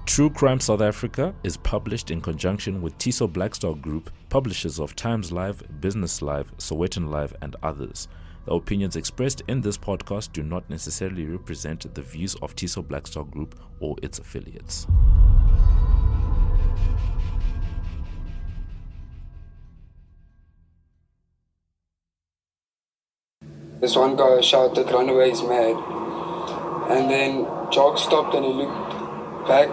True Crime South Africa is published in conjunction with Tiso Blackstar Group, publishers of Times Live, Business Live, Sowetan Live, and others. The opinions expressed in this podcast do not necessarily represent the views of Tiso Blackstar Group or its affiliates. This one guy shouted, "Run away, he's mad." And then Jock stopped and he looked back,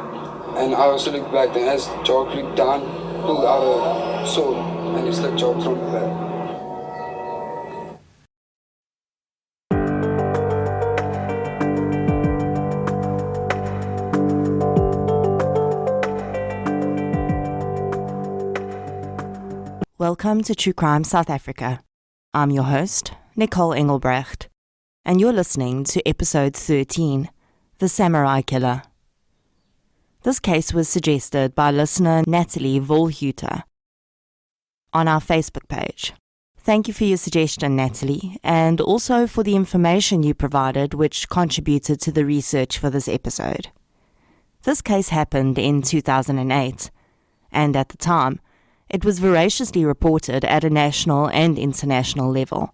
and I also looked back. And as Jock looked down, pulled out a sword and he slit Jock from the back. Welcome to True Crime South Africa. I'm your host, Mikheil Engelbrecht, and you're listening to episode 13, The Samurai Killer. This case was suggested by listener Natalie Volhuter on our Facebook page. Thank you for your suggestion, Natalie, and also for the information you provided which contributed to the research for this episode. This case happened in 2008, and at the time, it was voraciously reported at a national and international level.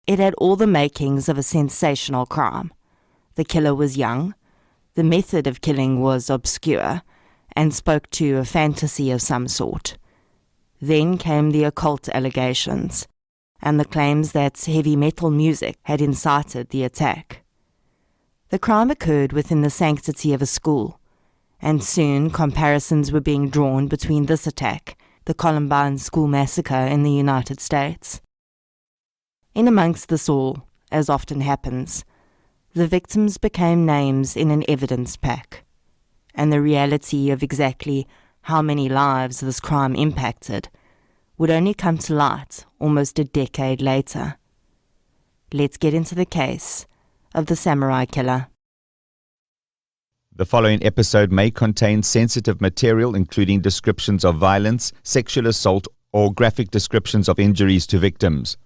It had all the makings of a sensational crime. The killer was young, the method of killing was obscure, and spoke to a fantasy of some sort. Then came the occult allegations, and the claims that heavy metal music had incited the attack. The crime occurred within the sanctity of a school, and soon comparisons were being drawn between this attack, the Columbine school massacre in the United States. In amongst this all, as often happens, the victims became names in an evidence pack, and the reality of exactly how many lives this crime impacted would only come to light almost a decade later. Let's get into the case of the Samurai Killer. The following episode may contain sensitive material including descriptions of violence, sexual assault, or graphic descriptions of injuries to victims.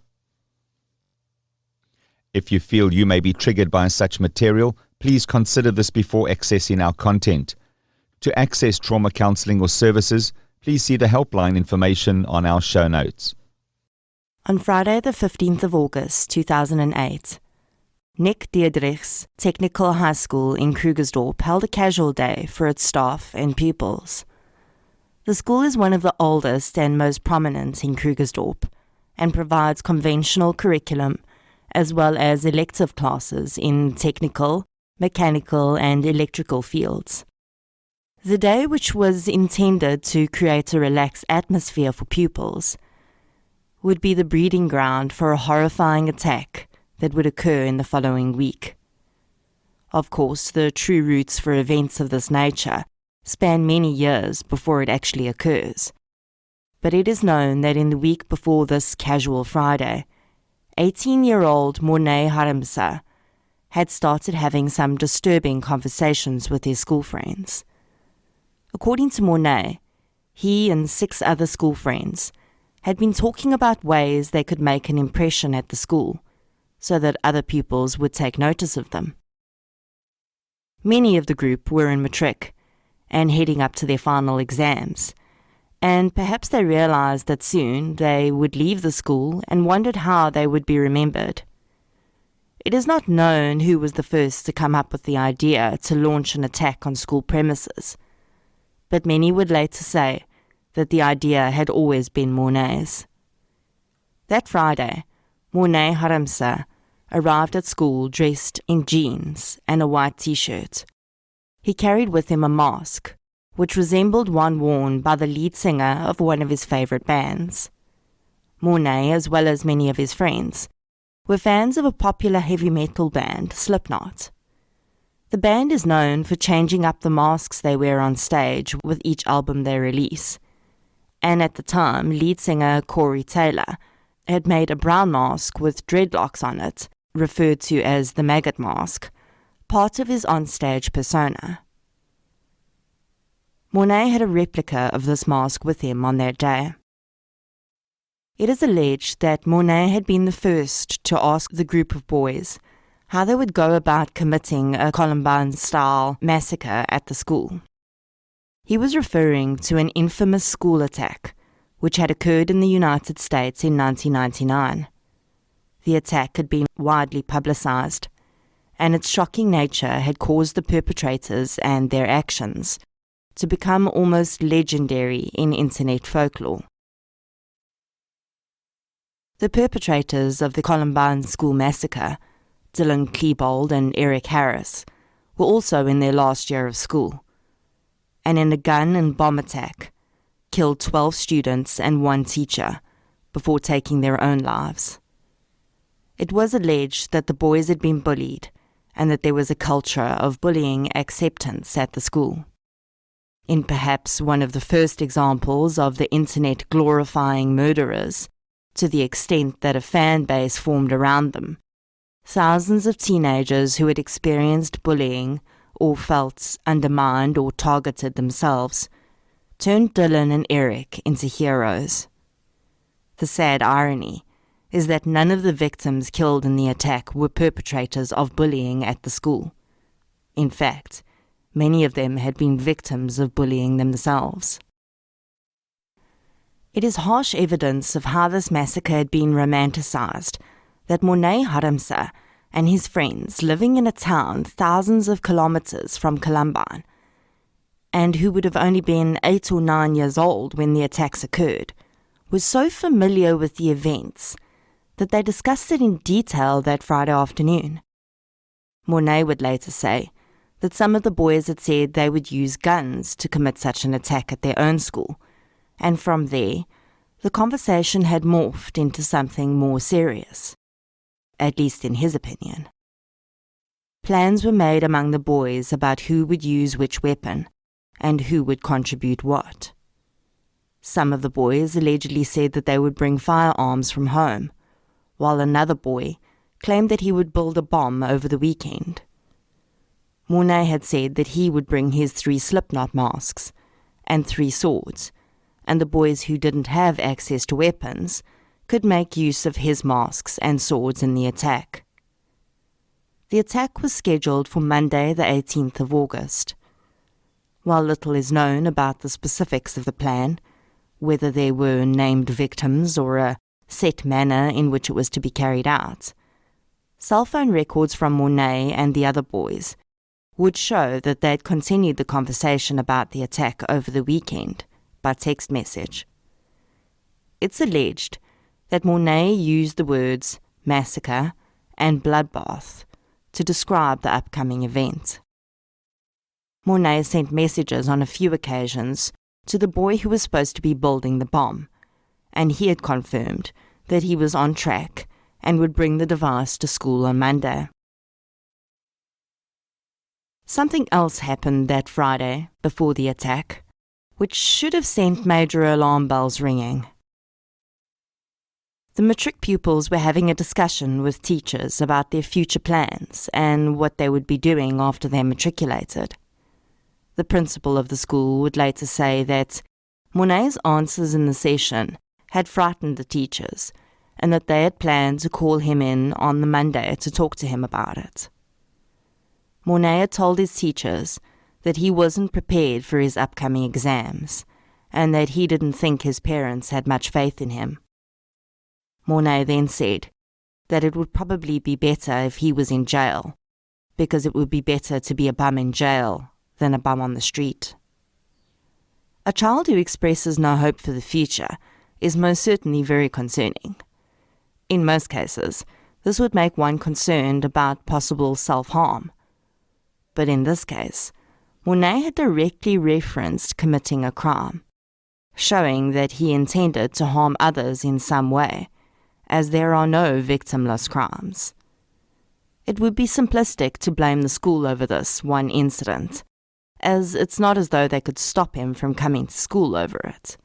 If you feel you may be triggered by such material, please consider this before accessing our content. To access trauma counseling or services, please see the helpline information on our show notes. On Friday the 15th of August 2008, Nick Diedrich's Technical High School in Krugersdorp held a casual day for its staff and pupils. The school is one of the oldest and most prominent in Krugersdorp and provides conventional curriculum as well as elective classes in technical, mechanical, and electrical fields. The day, which was intended to create a relaxed atmosphere for pupils, would be the breeding ground for a horrifying attack that would occur in the following week. Of course, the true roots for events of this nature span many years before it actually occurs. But it is known that in the week before this casual Friday, 18-year-old Morné Harmse had started having some disturbing conversations with his school friends. According to Monet, he and 6 other school friends had been talking about ways they could make an impression at the school so that other pupils would take notice of them. Many of the group were in matric and heading up to their final exams, and perhaps they realized that soon they would leave the school and wondered how they would be remembered. It is not known who was the first to come up with the idea to launch an attack on school premises, but many would later say that the idea had always been Morné's. That Friday, Morné Harmse arrived at school dressed in jeans and a white t-shirt. He carried with him a mask, which resembled one worn by the lead singer of one of his favorite bands. Monet, as well as many of his friends, were fans of a popular heavy metal band, Slipknot. The band is known for changing up the masks they wear on stage with each album they release, and at the time, lead singer Corey Taylor had made a brown mask with dreadlocks on it, referred to as the maggot mask, part of his onstage persona. Monet had a replica of this mask with him on that day. It is alleged that Monet had been the first to ask the group of boys how they would go about committing a Columbine-style massacre at the school. He was referring to an infamous school attack which had occurred in the United States in 1999. The attack had been widely publicized, and its shocking nature had caused the perpetrators and their actions to become almost legendary in internet folklore. The perpetrators of the Columbine School Massacre, Dylan Klebold and Eric Harris, were also in their last year of school, and in a gun and bomb attack, killed 12 students and 1 teacher before taking their own lives. It was alleged that the boys had been bullied and that there was a culture of bullying acceptance at the school. In perhaps one of the first examples of the internet glorifying murderers, to the extent that a fan base formed around them, thousands of teenagers who had experienced bullying or felt undermined or targeted themselves turned Dylan and Eric into heroes. The sad irony is that none of the victims killed in the attack were perpetrators of bullying at the school. In fact, many of them had been victims of bullying themselves. It is harsh evidence of how this massacre had been romanticized that Morné Harmse and his friends living in a town thousands of kilometers from Columbine, and who would have only been 8 or 9 years old when the attacks occurred, were so familiar with the events that they discussed it in detail that Friday afternoon. Monet would later say that some of the boys had said they would use guns to commit such an attack at their own school, and from there, the conversation had morphed into something more serious, at least in his opinion. Plans were made among the boys about who would use which weapon, and who would contribute what. Some of the boys allegedly said that they would bring firearms from home, while another boy claimed that he would build a bomb over the weekend. Monet had said that he would bring his 3 Slipknot masks and 3 swords, and the boys who didn't have access to weapons could make use of his masks and swords in the attack. The attack was scheduled for Monday the 18th of August. While little is known about the specifics of the plan, whether there were named victims or a set manner in which it was to be carried out, cell phone records from Monet and the other boys would show that they had continued the conversation about the attack over the weekend by text message. It's alleged that Monet used the words massacre and bloodbath to describe the upcoming event. Monet sent messages on a few occasions to the boy who was supposed to be building the bomb, and he had confirmed that he was on track and would bring the device to school on Monday. Something else happened that Friday before the attack, which should have sent major alarm bells ringing. The matric pupils were having a discussion with teachers about their future plans and what they would be doing after they matriculated. The principal of the school would later say that Monet's answers in the session had frightened the teachers and that they had planned to call him in on the Monday to talk to him about it. Monet had told his teachers that he wasn't prepared for his upcoming exams and that he didn't think his parents had much faith in him. Monet then said that it would probably be better if he was in jail, because it would be better to be a bum in jail than a bum on the street. A child who expresses no hope for the future is most certainly very concerning. In most cases, this would make one concerned about possible self-harm. But in this case, Monet had directly referenced committing a crime, showing that he intended to harm others in some way, as there are no victimless crimes. It would be simplistic to blame the school over this one incident, as it's not as though they could stop him from coming to school over it.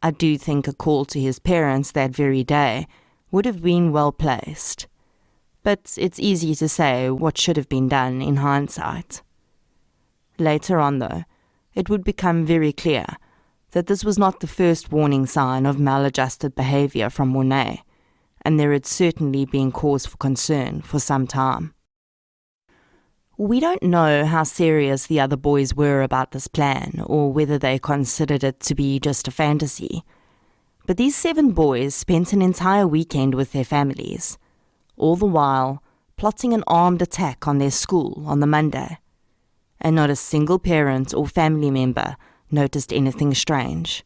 I do think a call to his parents that very day would have been well placed, but it's easy to say what should have been done in hindsight. Later on, though, it would become very clear that this was not the first warning sign of maladjusted behavior from Monet, and there had certainly been cause for concern for some time. We don't know how serious the other boys were about this plan, or whether they considered it to be just a fantasy. But these 7 boys spent an entire weekend with their families, all the while plotting an armed attack on their school on the Monday. And not a single parent or family member noticed anything strange.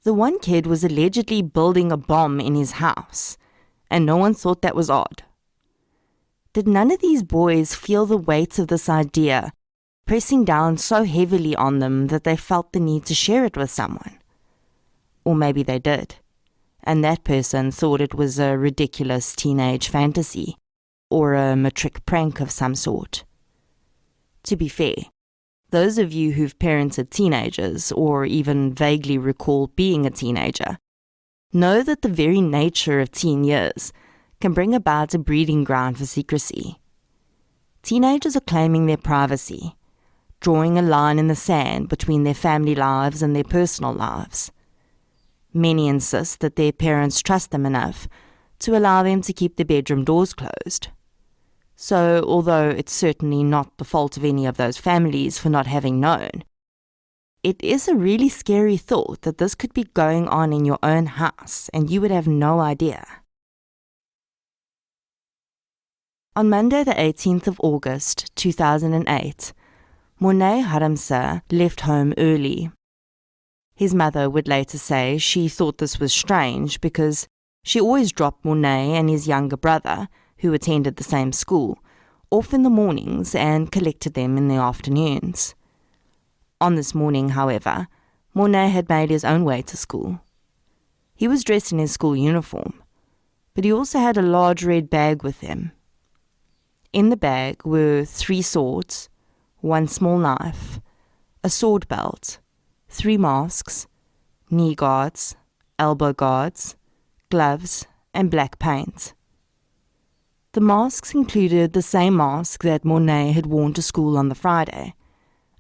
The one kid was allegedly building a bomb in his house, and no one thought that was odd. Did none of these boys feel the weight of this idea pressing down so heavily on them that they felt the need to share it with someone? Or maybe they did, and that person thought it was a ridiculous teenage fantasy, or a matric prank of some sort. To be fair, those of you who've parented teenagers, or even vaguely recall being a teenager, know that the very nature of teen years can bring about a breeding ground for secrecy. Teenagers are claiming their privacy, drawing a line in the sand between their family lives and their personal lives. Many insist that their parents trust them enough to allow them to keep their bedroom doors closed. So, although it's certainly not the fault of any of those families for not having known, it is a really scary thought that this could be going on in your own house and you would have no idea. On Monday the 18th of August 2008, Morné Harmse left home early. His mother would later say she thought this was strange because she always dropped Monet and his younger brother, who attended the same school, off in the mornings and collected them in the afternoons. On this morning, however, Monet had made his own way to school. He was dressed in his school uniform, but he also had a large red bag with him. In the bag were 3 swords, 1 small knife, a sword belt, 3 masks, knee guards, elbow guards, gloves, and black paint. The masks included the same mask that Monet had worn to school on the Friday,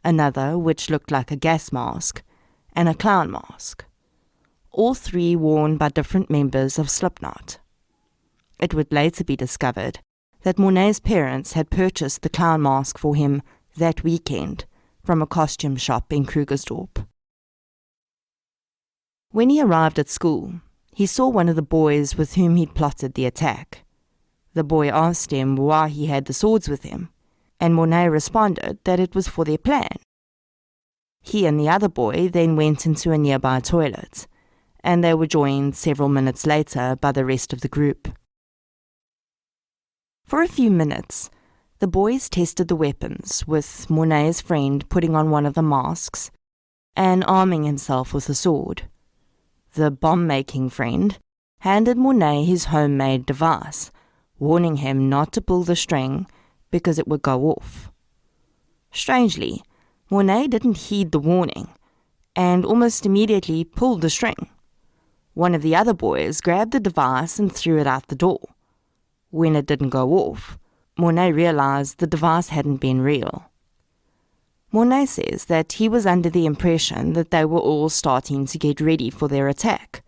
another which looked like a gas mask, and a clown mask. All 3 worn by different members of Slipknot. It would later be discovered that Monet's parents had purchased the clown mask for him that weekend from a costume shop in Krugersdorp. When he arrived at school, he saw one of the boys with whom he'd plotted the attack. The boy asked him why he had the swords with him, and Monet responded that it was for their plan. He and the other boy then went into a nearby toilet, and they were joined several minutes later by the rest of the group. For a few minutes, the boys tested the weapons, with Monet's friend putting on one of the masks and arming himself with a sword. The bomb-making friend handed Monet his homemade device, warning him not to pull the string because it would go off. Strangely, Monet didn't heed the warning and almost immediately pulled the string. One of the other boys grabbed the device and threw it out the door. When it didn't go off, Monet realized the device hadn't been real. Monet says that he was under the impression that they were all starting to get ready for their attack.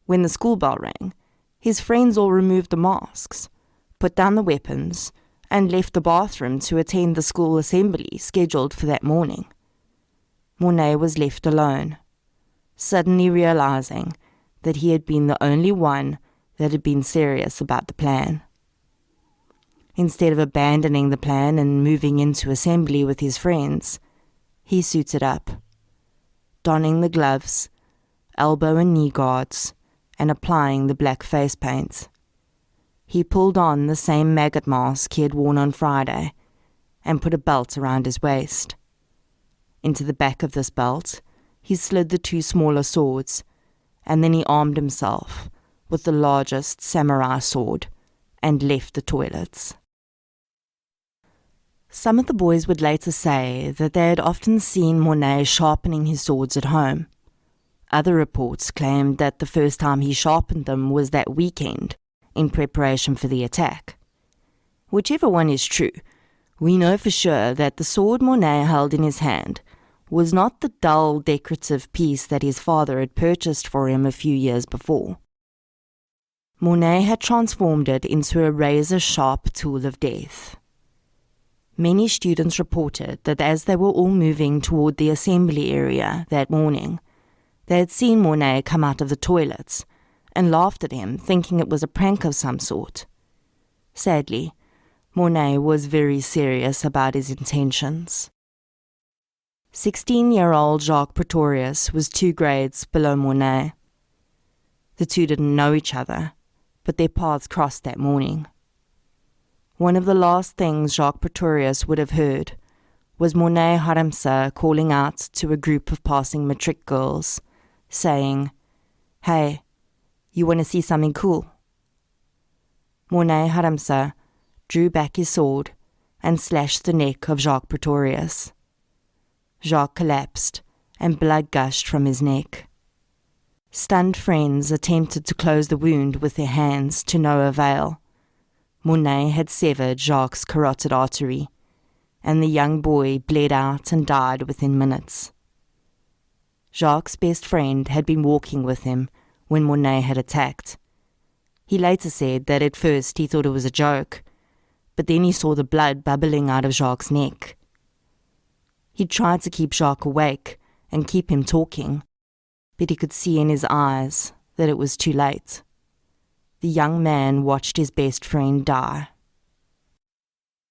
When the school bell rang, his friends all removed the masks, put down the weapons, and left the bathroom to attend the school assembly scheduled for that morning. Monet was left alone, suddenly realizing that he had been the only one that had been serious about the plan. Instead of abandoning the plan and moving into assembly with his friends, he suited up, donning the gloves, elbow and knee guards, and applying the black face paint. He pulled on the same maggot mask he had worn on Friday and put a belt around his waist. Into the back of this belt, he slid the 2 smaller swords, and then he armed himself with the largest samurai sword and left the toilets. Some of the boys would later say that they had often seen Monet sharpening his swords at home. Other reports claimed that the first time he sharpened them was that weekend, in preparation for the attack. Whichever one is true, we know for sure that the sword Monet held in his hand was not the dull, decorative piece that his father had purchased for him a few years before. Monet had transformed it into a razor-sharp tool of death. Many students reported that as they were all moving toward the assembly area that morning, they had seen Morné come out of the toilets and laughed at him, thinking it was a prank of some sort. Sadly, Morné was very serious about his intentions. 16-year-old Jacques Praetorians was 2 grades below Morné. The two didn't know each other, but their paths crossed that morning. One of the last things Jacques Praetorians would have heard was Morné Harmse calling out to a group of passing matric girls, saying, "Hey, you want to see something cool?" Morné Harmse drew back his sword and slashed the neck of Jacques Praetorians. Jacques collapsed and blood gushed from his neck. Stunned friends attempted to close the wound with their hands to no avail. Monet had severed Jacques' carotid artery, and the young boy bled out and died within minutes. Jacques' best friend had been walking with him when Monet had attacked. He later said that at first he thought it was a joke, but then he saw the blood bubbling out of Jacques' neck. He tried to keep Jacques awake and keep him talking, but he could see in his eyes that it was too late. The young man watched his best friend die.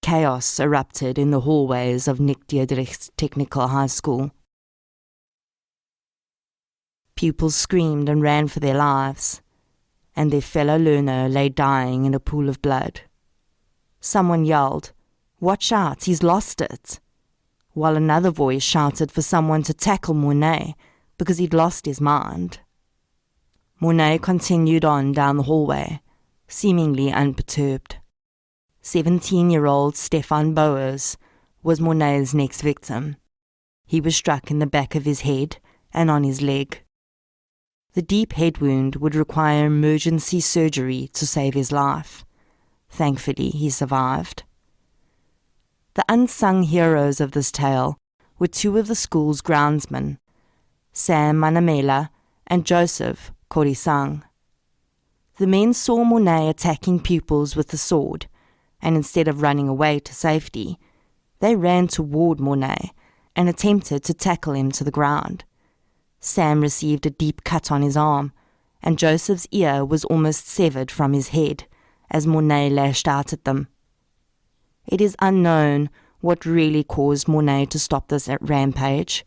Chaos erupted in the hallways of Nick Diedrich's Technical High School. Pupils screamed and ran for their lives, and their fellow learner lay dying in a pool of blood. Someone yelled, "Watch out, he's lost it," while another voice shouted for someone to tackle Monet because he'd lost his mind. Monet continued on down the hallway, seemingly unperturbed. 17-year-old Stefan Boers was Monet's next victim. He was struck in the back of his head and on his leg. The deep head wound would require emergency surgery to save his life. Thankfully, he survived. The unsung heroes of this tale were 2 of the school's groundsmen, Sam Manamela and Joseph Korisang. The men saw Monet attacking pupils with the sword, and instead of running away to safety, they ran toward Monet and attempted to tackle him to the ground. Sam received a deep cut on his arm, and Joseph's ear was almost severed from his head as Monet lashed out at them. It is unknown what really caused Monet to stop this rampage,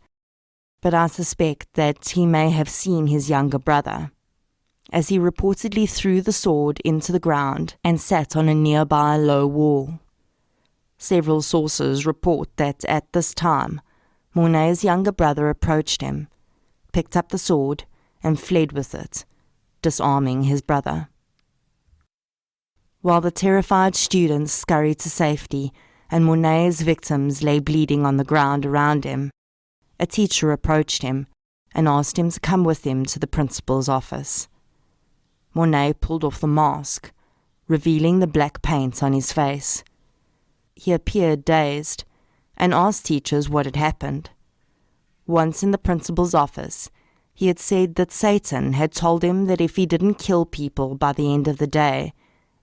but I suspect that he may have seen his younger brother, as he reportedly threw the sword into the ground and sat on a nearby low wall. Several sources report that at this time, Monet's younger brother approached him, picked up the sword, and fled with it, disarming his brother. While the terrified students scurried to safety and Monet's victims lay bleeding on the ground around him, a teacher approached him and asked him to come with him to the principal's office. Monet pulled off the mask, revealing the black paint on his face. He appeared dazed and asked teachers what had happened. Once in the principal's office, he had said that Satan had told him that if he didn't kill people by the end of the day,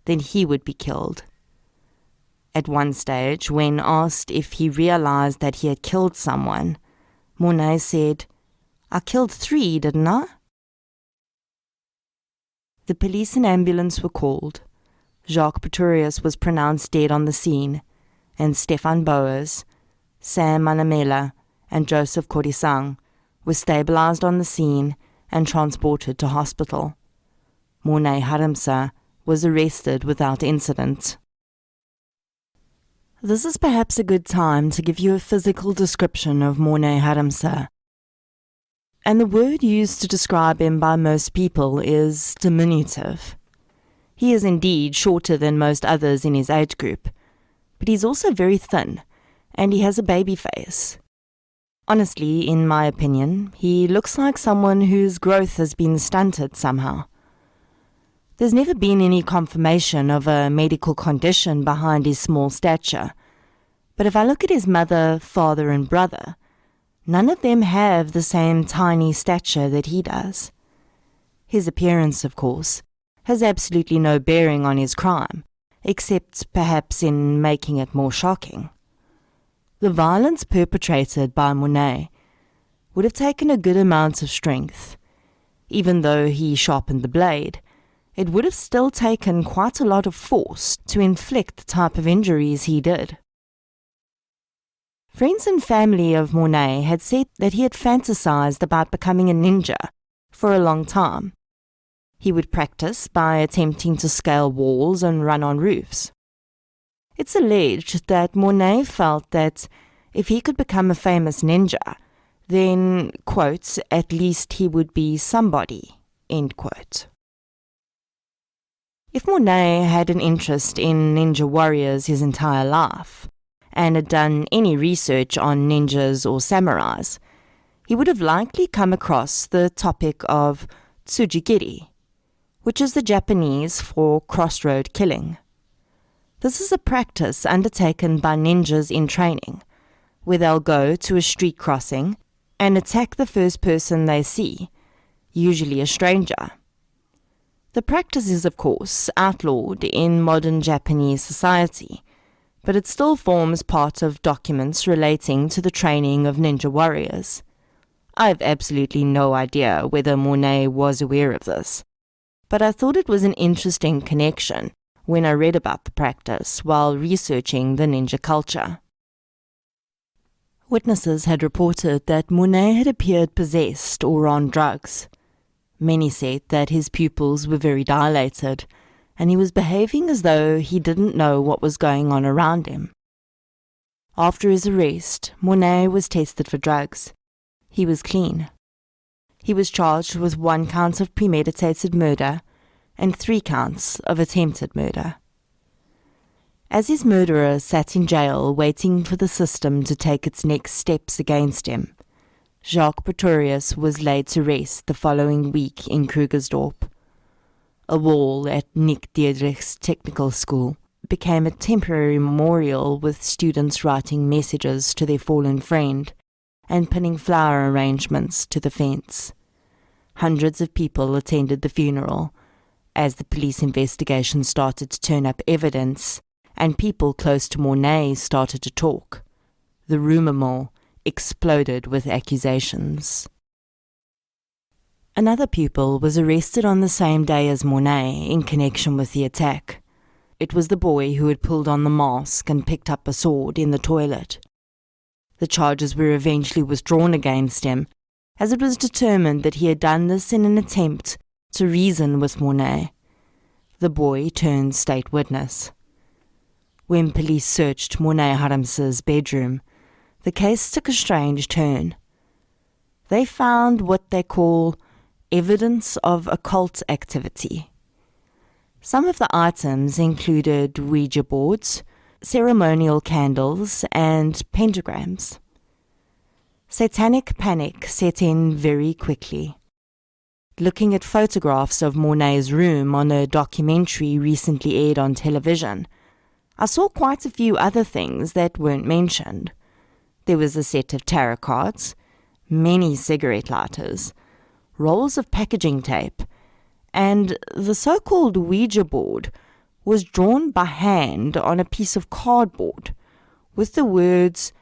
then he would be killed. At one stage, when asked if he realized that he had killed someone, Monet said, "I killed 3, didn't I?" The police and ambulance were called. Jacques Praetorians was pronounced dead on the scene, and Stefan Boers, Sam Manamela, and Joseph Korisang were stabilized on the scene and transported to hospital. Morné Harmse was arrested without incident. This is perhaps a good time to give you a physical description of Morné Harmse. And the word used to describe him by most people is diminutive. He is indeed shorter than most others in his age group, but he's also very thin, and he has a baby face. Honestly, in my opinion, he looks like someone whose growth has been stunted somehow. There's never been any confirmation of a medical condition behind his small stature, but if I look at his mother, father, and brother, none of them have the same tiny stature that he does. His appearance, of course, has absolutely no bearing on his crime, except perhaps in making it more shocking. The violence perpetrated by Monet would have taken a good amount of strength. Even though he sharpened the blade, it would have still taken quite a lot of force to inflict the type of injuries he did. Friends and family of Monet had said that he had fantasized about becoming a ninja for a long time. He would practice by attempting to scale walls and run on roofs. It's alleged that Monet felt that if he could become a famous ninja, then, quote, at least he would be somebody, end quote. If Monet had an interest in ninja warriors his entire life, and had done any research on ninjas or samurais, he would have likely come across the topic of tsujigiri, which is the Japanese for crossroad killing. This is a practice undertaken by ninjas in training, where they'll go to a street crossing and attack the first person they see, usually a stranger. The practice is, of course, outlawed in modern Japanese society, but it still forms part of documents relating to the training of ninja warriors. I have absolutely no idea whether Monet was aware of this, but I thought it was an interesting connection when I read about the practice while researching the ninja culture. Witnesses had reported that Monet had appeared possessed or on drugs. Many said that his pupils were very dilated, and he was behaving as though he didn't know what was going on around him. After his arrest, Monet was tested for drugs. He was clean. He was charged with 1 count of premeditated murder and 3 counts of attempted murder. As his murderer sat in jail waiting for the system to take its next steps against him, Jacques Praetorians was laid to rest the following week in Krugersdorp. A wall at Nick Diedrich's technical school became a temporary memorial with students writing messages to their fallen friend and pinning flower arrangements to the fence. Hundreds of people attended the funeral. As the police investigation started to turn up evidence and people close to Monet started to talk, the rumor mill exploded with accusations. Another pupil was arrested on the same day as Monet in connection with the attack. It was the boy who had pulled on the mask and picked up a sword in the toilet. The charges were eventually withdrawn against him, as it was determined that he had done this in an attempt to reason with Monet. The boy turned state witness. When police searched Morné Harmse's bedroom, the case took a strange turn. They found what they call evidence of occult activity. Some of the items included Ouija boards, ceremonial candles, and pentagrams. Satanic panic set in very quickly. Looking at photographs of Monet's room on a documentary recently aired on television, I saw quite a few other things that weren't mentioned. There was a set of tarot cards, many cigarette lighters, rolls of packaging tape, and the so-called Ouija board was drawn by hand on a piece of cardboard with the words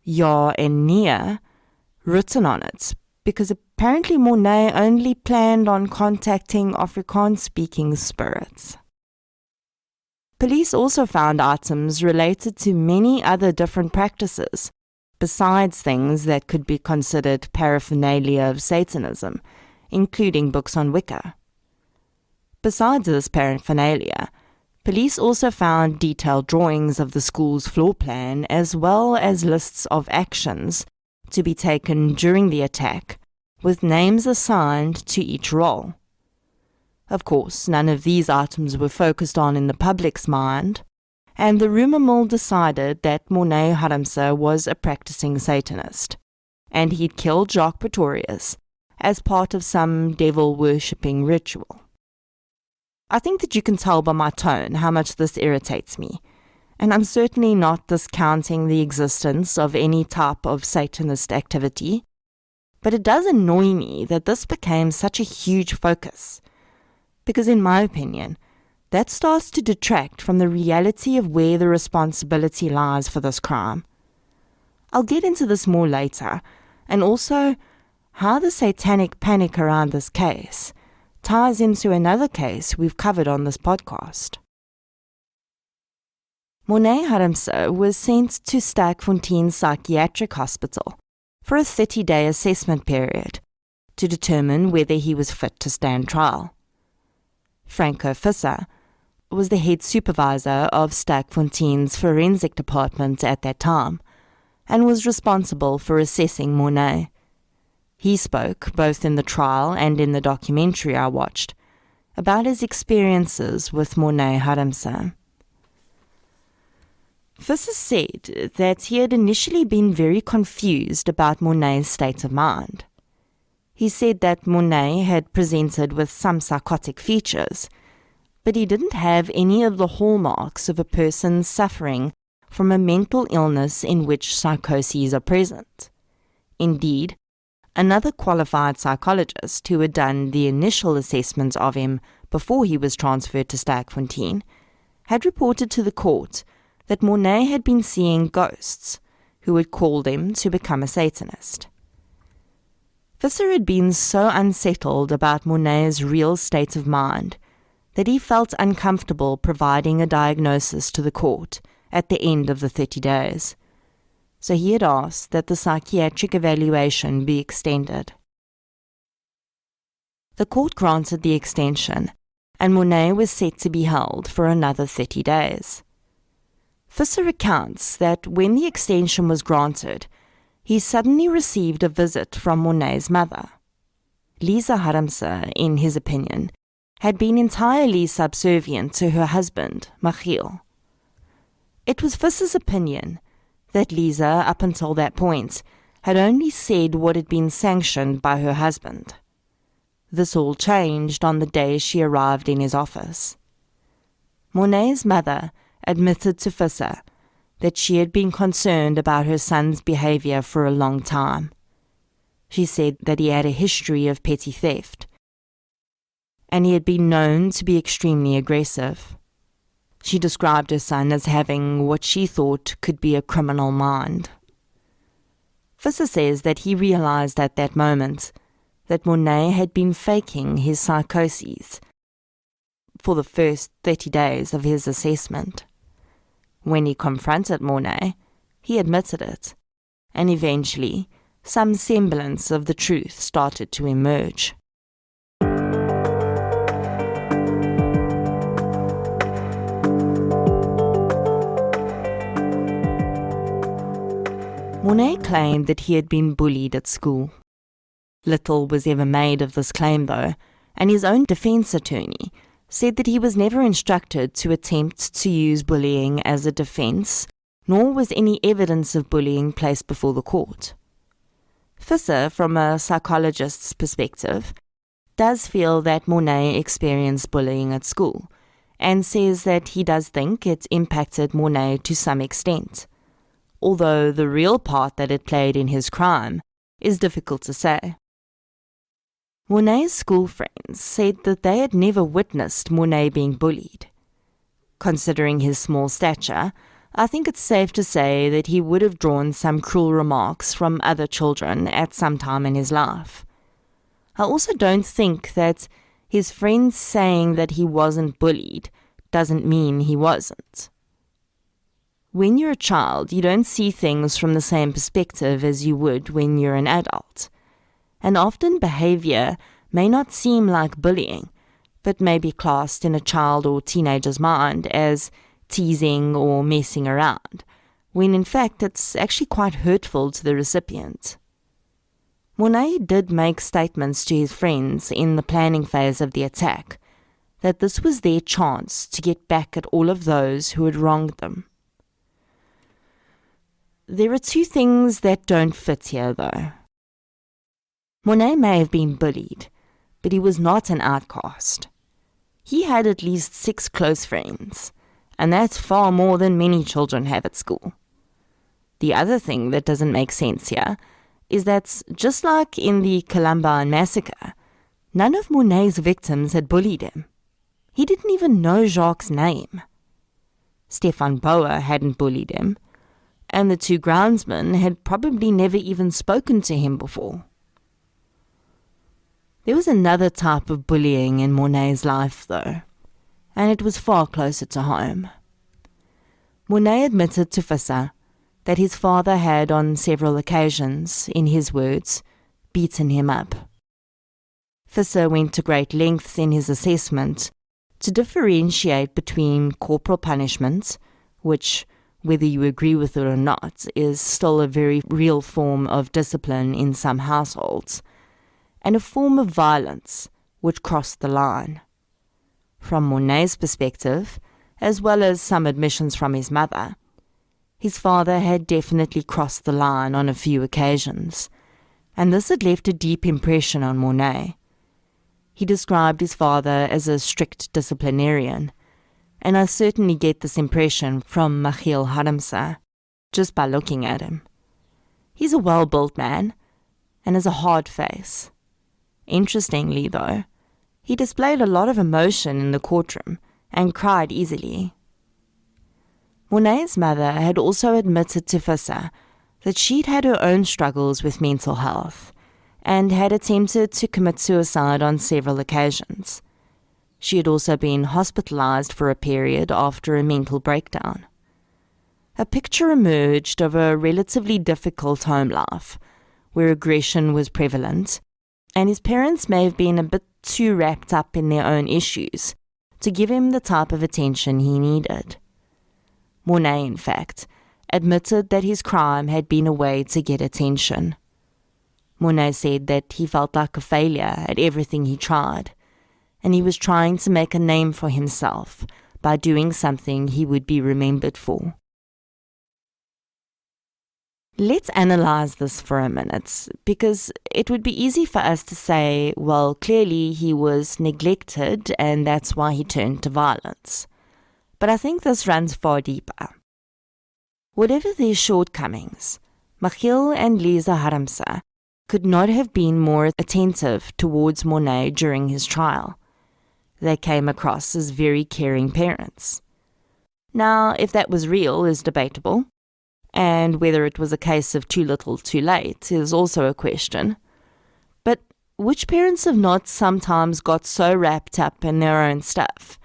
Ja and Nia written on it, because apparently Monet only planned on contacting Afrikaans-speaking spirits. Police also found items related to many other different practices, besides things that could be considered paraphernalia of Satanism, including books on Wicca. Besides this paraphernalia, police also found detailed drawings of the school's floor plan as well as lists of actions to be taken during the attack, with names assigned to each role. Of course, none of these items were focused on in the public's mind, and the rumor mill decided that Morné Harmse was a practicing Satanist, and he'd killed Jacques Praetorians as part of some devil-worshipping ritual. I think that you can tell by my tone how much this irritates me, and I'm certainly not discounting the existence of any type of Satanist activity, but it does annoy me that this became such a huge focus, because in my opinion, that starts to detract from the reality of where the responsibility lies for this crime. I'll get into this more later, and also how the satanic panic around this case ties into another case we've covered on this podcast. Morné Harmse was sent to Sterkfontein Psychiatric Hospital for a 30-day assessment period to determine whether he was fit to stand trial. Franco Visser was the head supervisor of Sterkfontein's forensic department at that time and was responsible for assessing Monet. He spoke, both in the trial and in the documentary I watched, about his experiences with Morné Harmse. Visser said that he had initially been very confused about Monet's state of mind. He said that Monet had presented with some psychotic features, but he didn't have any of the hallmarks of a person suffering from a mental illness in which psychoses are present. Indeed, another qualified psychologist who had done the initial assessment of him before he was transferred to Sterkfontein had reported to the court that Monet had been seeing ghosts who had called him to become a Satanist. Visser had been so unsettled about Monet's real state of mind that he felt uncomfortable providing a diagnosis to the court at the end of the 30 days. So he had asked that the psychiatric evaluation be extended. The court granted the extension, and Monet was set to be held for another 30 days. Visser recounts that when the extension was granted, he suddenly received a visit from Monet's mother. Lisa Harmse, in his opinion, had been entirely subservient to her husband, Mikheil. It was Visser's opinion that Lisa, up until that point, had only said what had been sanctioned by her husband. This all changed on the day she arrived in his office. Monet's mother admitted to Visser that she had been concerned about her son's behavior for a long time. She said that he had a history of petty theft, and he had been known to be extremely aggressive. She described her son as having what she thought could be a criminal mind. Visser says that he realized at that moment that Monet had been faking his psychoses for the first 30 days of his assessment. When he confronted Monet, he admitted it, and eventually some semblance of the truth started to emerge. Monet claimed that he had been bullied at school. Little was ever made of this claim, though, and his own defense attorney said that he was never instructed to attempt to use bullying as a defense, nor was any evidence of bullying placed before the court. Visser, from a psychologist's perspective, does feel that Monet experienced bullying at school, and says that he does think it impacted Monet to some extent, although the real part that it played in his crime is difficult to say. Monet's school friends said that they had never witnessed Monet being bullied. Considering his small stature, I think it's safe to say that he would have drawn some cruel remarks from other children at some time in his life. I also don't think that his friends saying that he wasn't bullied doesn't mean he wasn't. When you're a child, you don't see things from the same perspective as you would when you're an adult. And often behavior may not seem like bullying, but may be classed in a child or teenager's mind as teasing or messing around, when in fact it's actually quite hurtful to the recipient. Monet did make statements to his friends in the planning phase of the attack that this was their chance to get back at all of those who had wronged them. There are two things that don't fit here, though. Monet may have been bullied, but he was not an outcast. He had at least 6 close friends, and that's far more than many children have at school. The other thing that doesn't make sense here is that, just like in the Columbine Massacre, none of Monet's victims had bullied him. He didn't even know Jacques' name. Stefan Bauer hadn't bullied him, and the two groundsmen had probably never even spoken to him before. There was another type of bullying in Morné's life, though, and it was far closer to home. Monet admitted to Visser that his father had on several occasions, in his words, beaten him up. Visser went to great lengths in his assessment to differentiate between corporal punishment, which, whether you agree with it or not, is still a very real form of discipline in some households, and a form of violence which crossed the line. From Morné's perspective, as well as some admissions from his mother, his father had definitely crossed the line on a few occasions, and this had left a deep impression on Morné. He described his father as a strict disciplinarian, and I certainly get this impression from Mikheil Harmse, just by looking at him. He's a well-built man, and has a hard face. Interestingly, though, he displayed a lot of emotion in the courtroom and cried easily. Morné's mother had also admitted to Visser that she'd had her own struggles with mental health and had attempted to commit suicide on several occasions. She had also been hospitalized for a period after a mental breakdown. A picture emerged of a relatively difficult home life, where aggression was prevalent, and his parents may have been a bit too wrapped up in their own issues to give him the type of attention he needed. Monet, in fact, admitted that his crime had been a way to get attention. Monet said that he felt like a failure at everything he tried, and he was trying to make a name for himself by doing something he would be remembered for. Let's analyze this for a minute, because it would be easy for us to say, well, clearly he was neglected and that's why he turned to violence. But I think this runs far deeper. Whatever their shortcomings, Mikheil and Lisa Harmse could not have been more attentive towards Monet during his trial. They came across as very caring parents. Now, if that was real is debatable, and whether it was a case of too little too late is also a question. But which parents have not sometimes got so wrapped up in their own stuff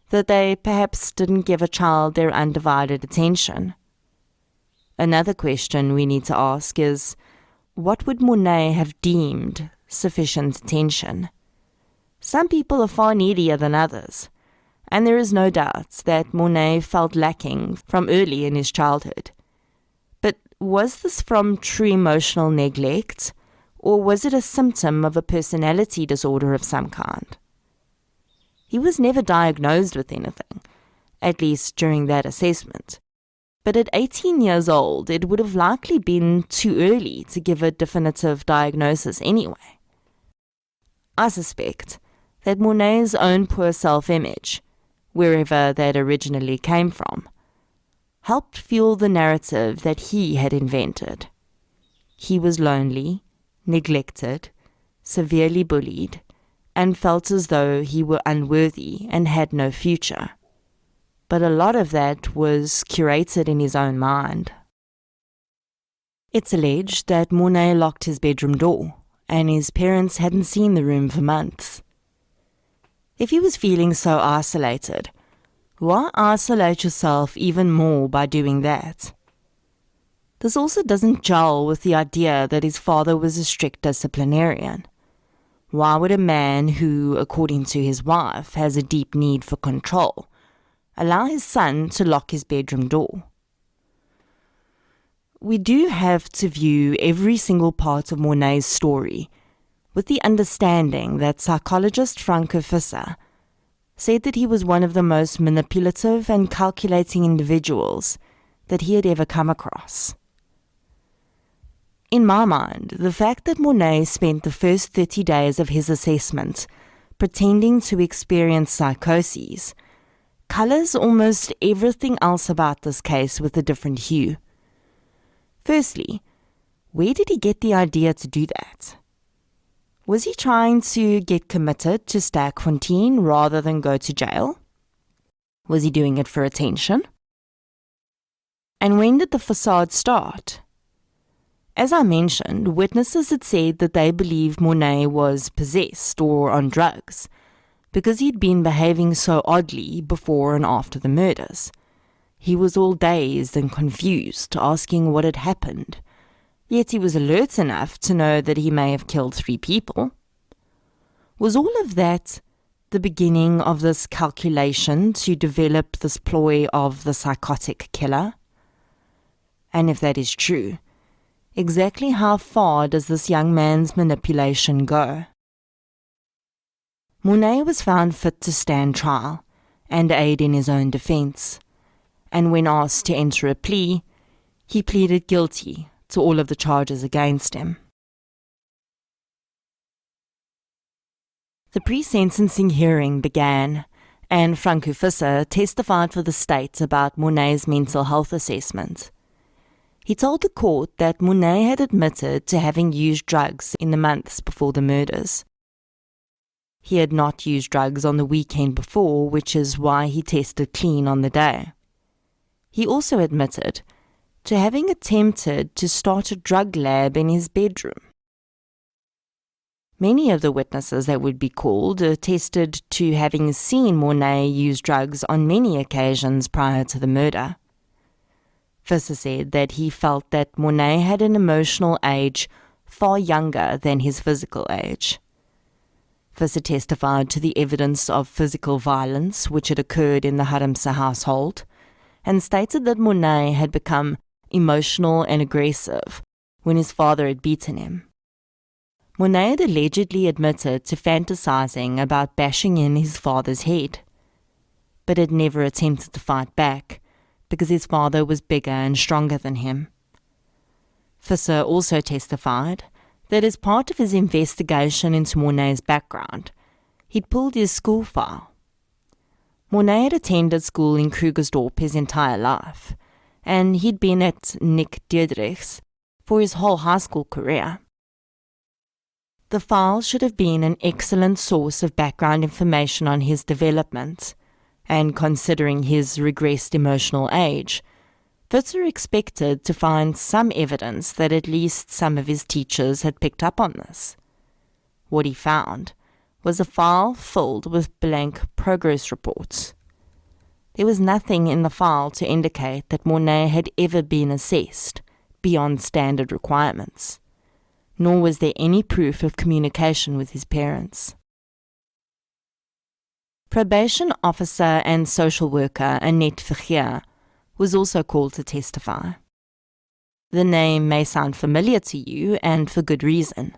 that they perhaps didn't give a child their undivided attention? Another question we need to ask is, what would Monet have deemed sufficient attention? Some people are far needier than others, and there is no doubt that Monet felt lacking from early in his childhood. But was this from true emotional neglect, or was it a symptom of a personality disorder of some kind? He was never diagnosed with anything, at least during that assessment. But at 18 years old, it would have likely been too early to give a definitive diagnosis anyway. I suspect that Monet's own poor self-image, wherever that originally came from, helped fuel the narrative that he had invented. He was lonely, neglected, severely bullied, and felt as though he were unworthy and had no future. But a lot of that was curated in his own mind. It's alleged that Monet locked his bedroom door, and his parents hadn't seen the room for months. If he was feeling so isolated, why isolate yourself even more by doing that? This also doesn't gel with the idea that his father was a strict disciplinarian. Why would a man who, according to his wife, has a deep need for control, allow his son to lock his bedroom door? We do have to view every single part of Monet's story with the understanding that psychologist Franco Visser said that he was one of the most manipulative and calculating individuals that he had ever come across. In my mind, the fact that Monet spent the first 30 days of his assessment pretending to experience psychoses colors almost everything else about this case with a different hue. Firstly, where did he get the idea to do that? Was he trying to get committed to Sterkfontein rather than go to jail? Was he doing it for attention? And when did the facade start? As I mentioned, witnesses had said that they believed Monet was possessed or on drugs, because he'd been behaving so oddly before and after the murders. He was all dazed and confused, asking what had happened, yet he was alert enough to know that he may have killed 3 people. Was all of that the beginning of this calculation to develop this ploy of the psychotic killer? And if that is true, exactly how far does this young man's manipulation go? Monet was found fit to stand trial and aid in his own defense, and when asked to enter a plea, he pleaded guilty to all of the charges against him. The pre-sentencing hearing began, and Franco Visser testified for the state about Monet's mental health assessment. He told the court that Monet had admitted to having used drugs in the months before the murders. He had not used drugs on the weekend before, which is why he tested clean on the day. He also admitted to having attempted to start a drug lab in his bedroom. Many of the witnesses that would be called attested to having seen Monet use drugs on many occasions prior to the murder. Visser said that he felt that Monet had an emotional age far younger than his physical age. Visser testified to the evidence of physical violence which had occurred in the Haremse household, and stated that Monet had become emotional and aggressive when his father had beaten him. Monet had allegedly admitted to fantasizing about bashing in his father's head, but had never attempted to fight back because his father was bigger and stronger than him. Visser also testified that as part of his investigation into Monet's background, he'd pulled his school file. Monet had attended school in Krugersdorp his entire life, and he'd been at Nick Diedrich's for his whole high school career. The file should have been an excellent source of background information on his development, and considering his regressed emotional age, Visser expected to find some evidence that at least some of his teachers had picked up on this. What he found was a file filled with blank progress reports. There was nothing in the file to indicate that Monet had ever been assessed beyond standard requirements, nor was there any proof of communication with his parents. Probation officer and social worker Annette Mikheil was also called to testify. The name may sound familiar to you, and for good reason.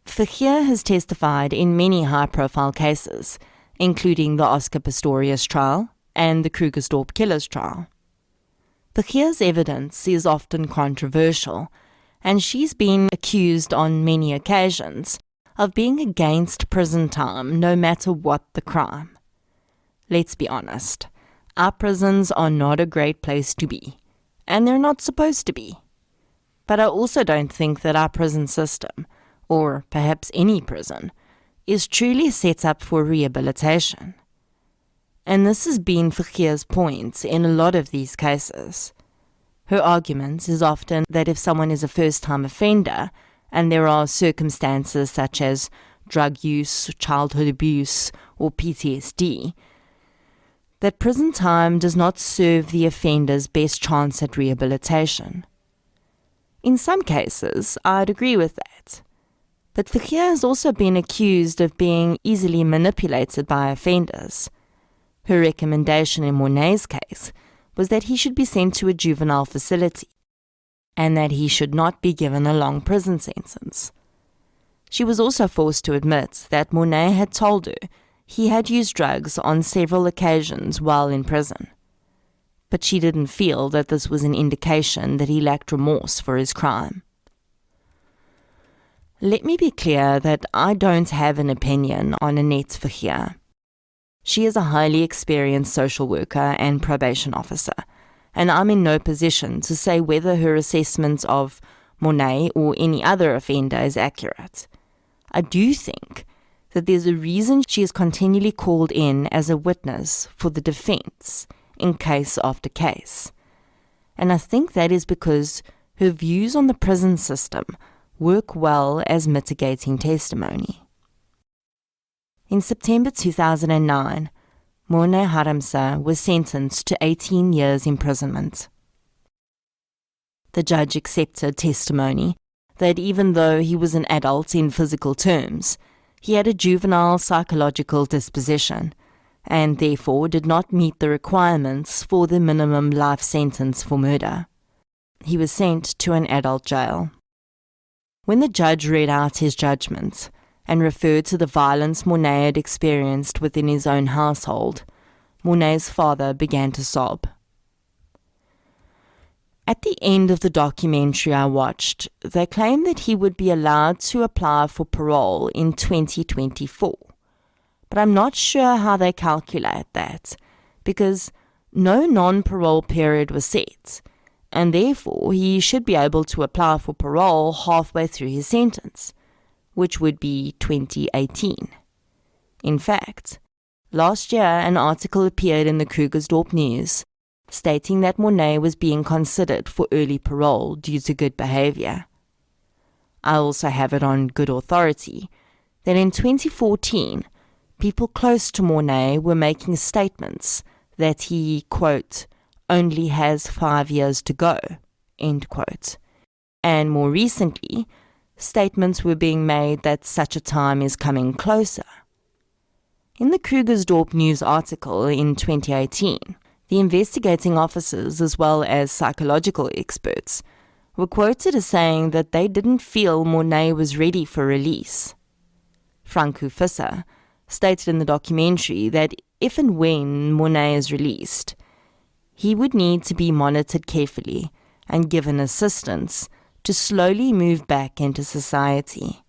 Mikheil has testified in many high-profile cases, including the Oscar Pistorius trial and the Krugersdorp killers trial. Mikheil's evidence is often controversial, and she's been accused on many occasions of being against prison time no matter what the crime. Let's be honest, our prisons are not a great place to be, and they're not supposed to be. But I also don't think that our prison system, or perhaps any prison, is truly set up for rehabilitation. And this has been Mikheil's point in a lot of these cases. Her argument is often that if someone is a first-time offender, and there are circumstances such as drug use, childhood abuse, or PTSD, that prison time does not serve the offender's best chance at rehabilitation. In some cases, I'd agree with that. But Mikheil has also been accused of being easily manipulated by offenders. Her recommendation in Monet's case was that he should be sent to a juvenile facility, and that he should not be given a long prison sentence. She was also forced to admit that Monet had told her he had used drugs on several occasions while in prison, but she didn't feel that this was an indication that he lacked remorse for his crime. Let me be clear that I don't have an opinion on Annette Mikheil. She is a highly experienced social worker and probation officer, and I'm in no position to say whether her assessment of Monet or any other offender is accurate. I do think that there's a reason she is continually called in as a witness for the defense in case after case, and I think that is because her views on the prison system work well as mitigating testimony. In September 2009, Morné Harmse was sentenced to 18 years imprisonment. The judge accepted testimony that even though he was an adult in physical terms, he had a juvenile psychological disposition and therefore did not meet the requirements for the minimum life sentence for murder. He was sent to an adult jail. When the judge read out his judgment and referred to the violence Monet had experienced within his own household, Monet's father began to sob. At the end of the documentary I watched, they claimed that he would be allowed to apply for parole in 2024. But I'm not sure how they calculate that, because no non-parole period was set, and therefore he should be able to apply for parole halfway through his sentence, which would be 2018. In fact, last year an article appeared in the Krugersdorp news stating that Monet was being considered for early parole due to good behavior. I also have it on good authority that in 2014, people close to Monet were making statements that he, quote, only has 5 years to go, end quote. And more recently, statements were being made that such a time is coming closer. In the Krugersdorp news article in 2018, the investigating officers as well as psychological experts were quoted as saying that they didn't feel Monet was ready for release. Franco Visser stated in the documentary that if and when Monet is released, he would need to be monitored carefully and given assistance to slowly move back into society.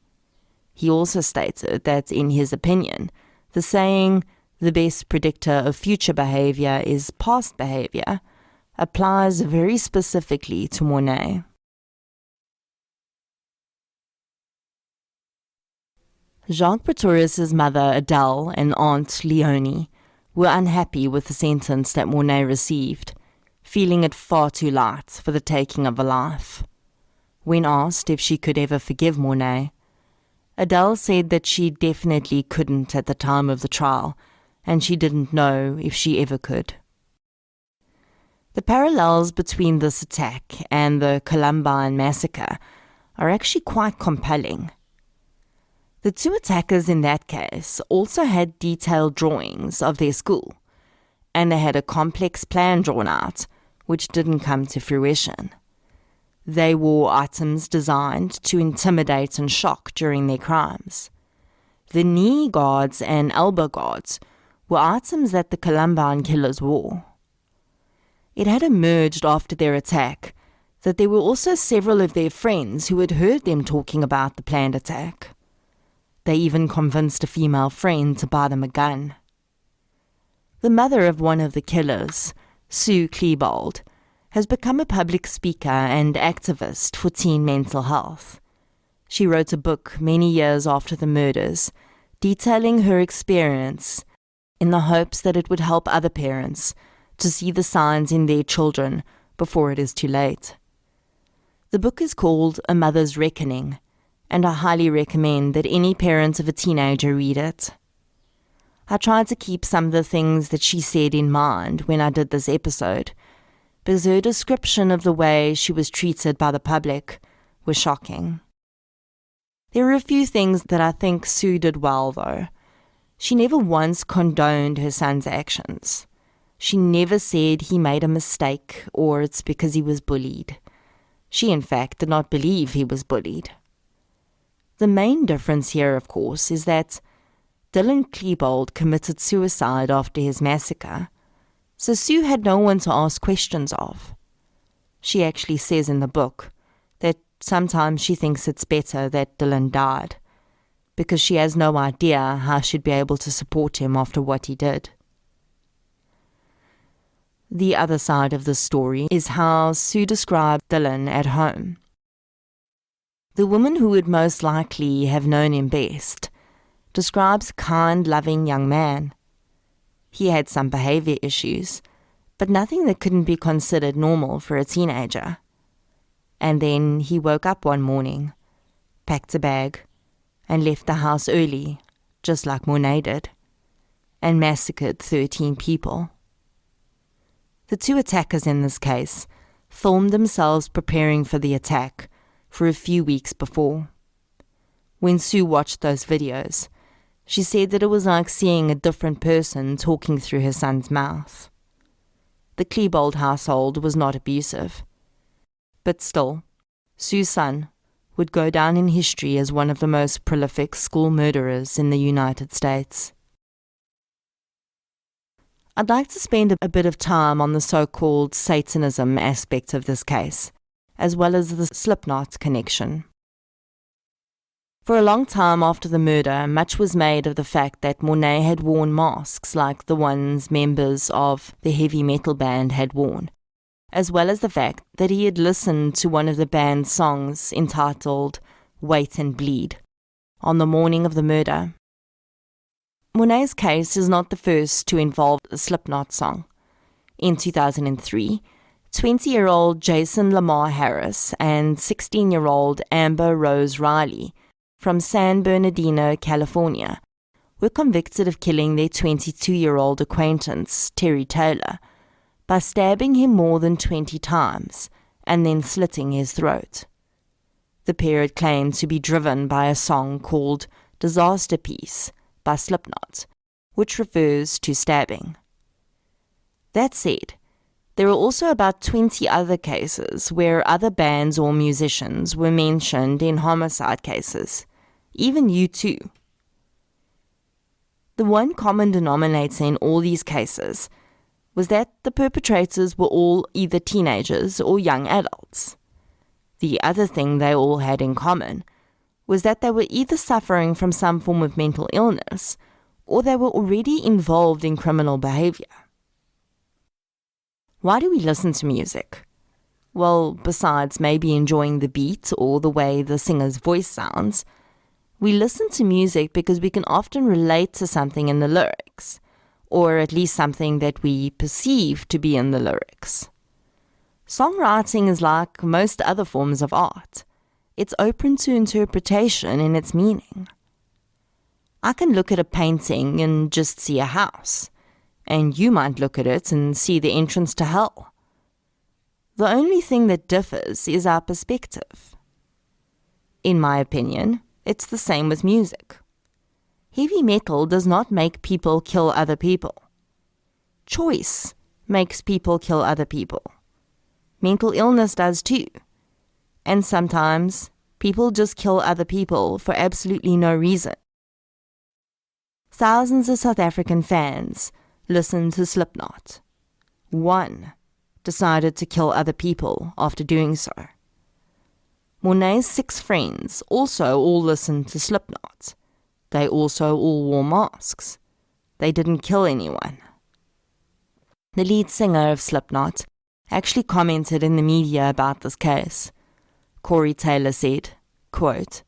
He also stated that, in his opinion, the saying, "the best predictor of future behavior is past behavior," applies very specifically to Monet. Jacques Praetorius' mother Adele and aunt Leonie were unhappy with the sentence that Monet received, feeling it far too light for the taking of a life. When asked if she could ever forgive Monet, Adele said that she definitely couldn't at the time of the trial, and she didn't know if she ever could. The parallels between this attack and the Columbine Massacre are actually quite compelling. The two attackers in that case also had detailed drawings of their school, and they had a complex plan drawn out, which didn't come to fruition. They wore items designed to intimidate and shock during their crimes. The knee guards and elbow guards were items that the Columbine killers wore. It had emerged after their attack that there were also several of their friends who had heard them talking about the planned attack. They even convinced a female friend to buy them a gun. The mother of one of the killers, Sue Klebold, has become a public speaker and activist for teen mental health. She wrote a book many years after the murders, detailing her experience in the hopes that it would help other parents to see the signs in their children before it is too late. The book is called A Mother's Reckoning, and I highly recommend that any parent of a teenager read it. I tried to keep some of the things that she said in mind when I did this episode, because her description of the way she was treated by the public was shocking. There are a few things that I think Sue did well, though. She never once condoned her son's actions. She never said he made a mistake or it's because he was bullied. She, in fact, did not believe he was bullied. The main difference here, of course, is that Dylan Klebold committed suicide after his massacre, so Sue had no one to ask questions of. She actually says in the book that sometimes she thinks it's better that Dylan died, because she has no idea how she'd be able to support him after what he did. The other side of the story is how Sue described Dylan at home. The woman who would most likely have known him best describes a kind, loving young man. He had some behavior issues, but nothing that couldn't be considered normal for a teenager. And then he woke up one morning, packed a bag, and left the house early, just like Monet did, and massacred 13 people. The two attackers in this case filmed themselves preparing for the attack for a few weeks before. When Sue watched those videos, she said that it was like seeing a different person talking through her son's mouth. The Klebold household was not abusive, but still, Sue's son would go down in history as one of the most prolific school murderers in the United States. I'd like to spend a bit of time on the so-called Satanism aspect of this case, as well as the Slipknot connection. For a long time after the murder, much was made of the fact that Morné had worn masks like the ones members of the heavy metal band had worn, as well as the fact that he had listened to one of the band's songs entitled Wait and Bleed on the morning of the murder. Moné's case is not the first to involve a Slipknot song. In 2003, 20-year-old Jason Lamar Harris and 16-year-old Amber Rose Riley from San Bernardino, California, were convicted of killing their 22-year-old acquaintance, Terry Taylor, by stabbing him more than 20 times and then slitting his throat. The pair had claimed to be driven by a song called Disaster Piece by Slipknot, which refers to stabbing. That said, there are also about 20 other cases where other bands or musicians were mentioned in homicide cases, even U2. The one common denominator in all these cases was that the perpetrators were all either teenagers or young adults. The other thing they all had in common was that they were either suffering from some form of mental illness or they were already involved in criminal behavior. Why do we listen to music? Well, besides maybe enjoying the beat or the way the singer's voice sounds, we listen to music because we can often relate to something in the lyrics, or at least something that we perceive to be in the lyrics. Songwriting is like most other forms of art. It's open to interpretation in its meaning. I can look at a painting and just see a house, and you might look at it and see the entrance to hell. The only thing that differs is our perspective. In my opinion, it's the same with music. Heavy metal does not make people kill other people. Choice makes people kill other people. Mental illness does too. And sometimes, people just kill other people for absolutely no reason. Thousands of South African fans listened to Slipknot. One decided to kill other people after doing so. Moné's 6 friends also all listened to Slipknot. They also all wore masks. They didn't kill anyone. The lead singer of Slipknot actually commented in the media about this case. Corey Taylor said, quote,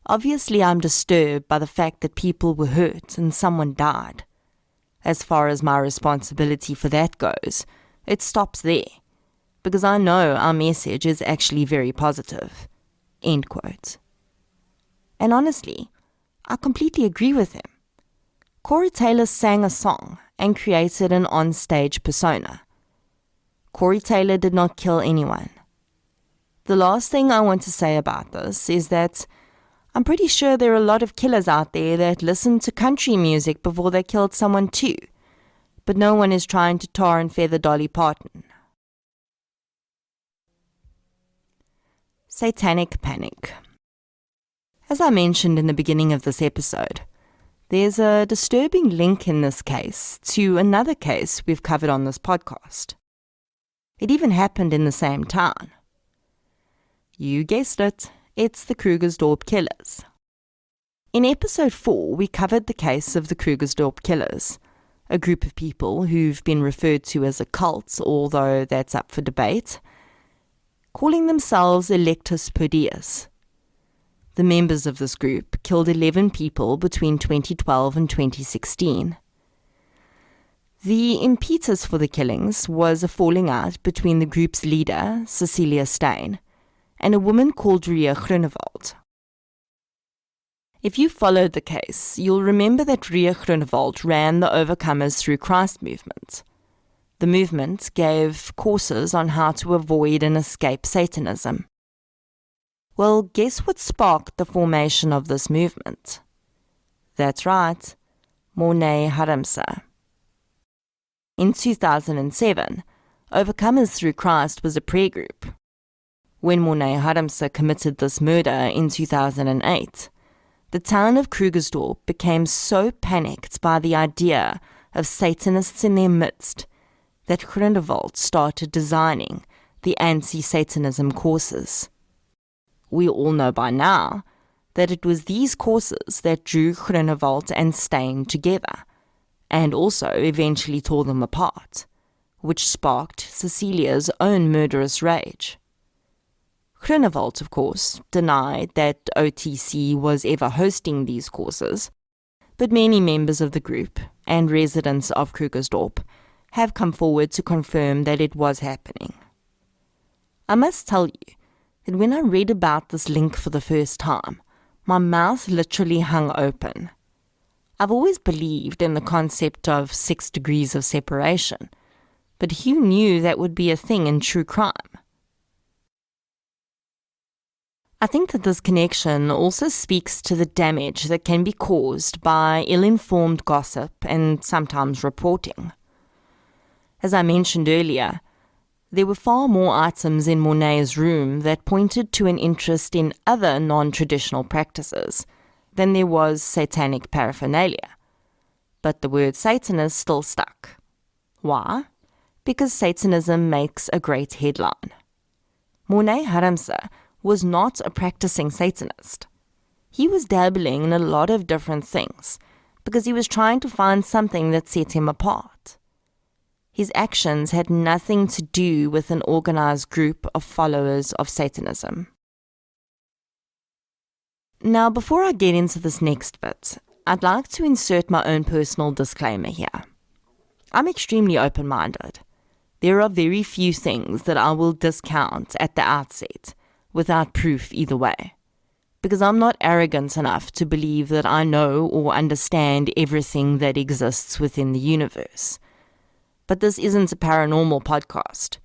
"Obviously I'm disturbed by the fact that people were hurt and someone died. As far as my responsibility for that goes, it stops there, because I know our message is actually very positive." End quote. And honestly, I completely agree with him. Corey Taylor sang a song and created an on-stage persona. Corey Taylor did not kill anyone. The last thing I want to say about this is that I'm pretty sure there are a lot of killers out there that listened to country music before they killed someone too, but no one is trying to tar and feather Dolly Parton. Satanic panic. As I mentioned in the beginning of this episode, there's a disturbing link in this case to another case we've covered on this podcast. It even happened in the same town. You guessed it, it's the Krugersdorp killers. In episode 4, we covered the case of the Krugersdorp killers, a group of people who've been referred to as occults, although that's up for debate, calling themselves Electus per Deus. The members of this group killed 11 people between 2012 and 2016. The impetus for the killings was a falling out between the group's leader, Cecilia Steyn, and a woman called Ria Groenewald. If you followed the case, you'll remember that Ria Groenewald ran the Overcomers Through Christ movement. The movement gave courses on how to avoid and escape Satanism. Well, guess what sparked the formation of this movement? That's right, Morné Harmse. In 2007, Overcomers Through Christ was a prayer group. When Morné Harmse committed this murder in 2008, the town of Krugersdorp became so panicked by the idea of Satanists in their midst that Groenewald started designing the anti-Satanism courses. We all know by now that it was these courses that drew Groenewald and Steyn together, and also eventually tore them apart, which sparked Cecilia's own murderous rage. Groenewald, of course, denied that OTC was ever hosting these courses, but many members of the group and residents of Krugersdorp have come forward to confirm that it was happening. I must tell you that when I read about this link for the first time, my mouth literally hung open. I've always believed in the concept of 6 degrees of separation, but who knew that would be a thing in true crime? I think that this connection also speaks to the damage that can be caused by ill-informed gossip and sometimes reporting. As I mentioned earlier, there were far more items in Monet's room that pointed to an interest in other non-traditional practices than there was satanic paraphernalia. But the word Satanist still stuck. Why? Because Satanism makes a great headline. Morné Harmse was not a practicing Satanist. He was dabbling in a lot of different things because he was trying to find something that set him apart. His actions had nothing to do with an organized group of followers of Satanism. Now, before I get into this next bit, I'd like to insert my own personal disclaimer here. I'm extremely open-minded. There are very few things that I will discount at the outset without proof either way, because I'm not arrogant enough to believe that I know or understand everything that exists within the universe. But this isn't a paranormal podcast.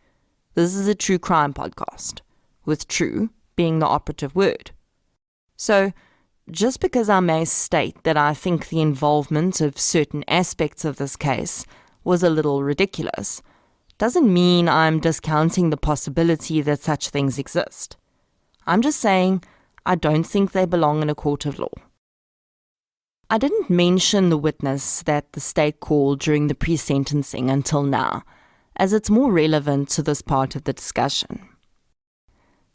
This is a true crime podcast, with true being the operative word. So, just because I may state that I think the involvement of certain aspects of this case was a little ridiculous, doesn't mean I'm discounting the possibility that such things exist. I'm just saying I don't think they belong in a court of law. I didn't mention the witness that the state called during the pre-sentencing until now, as it's more relevant to this part of the discussion.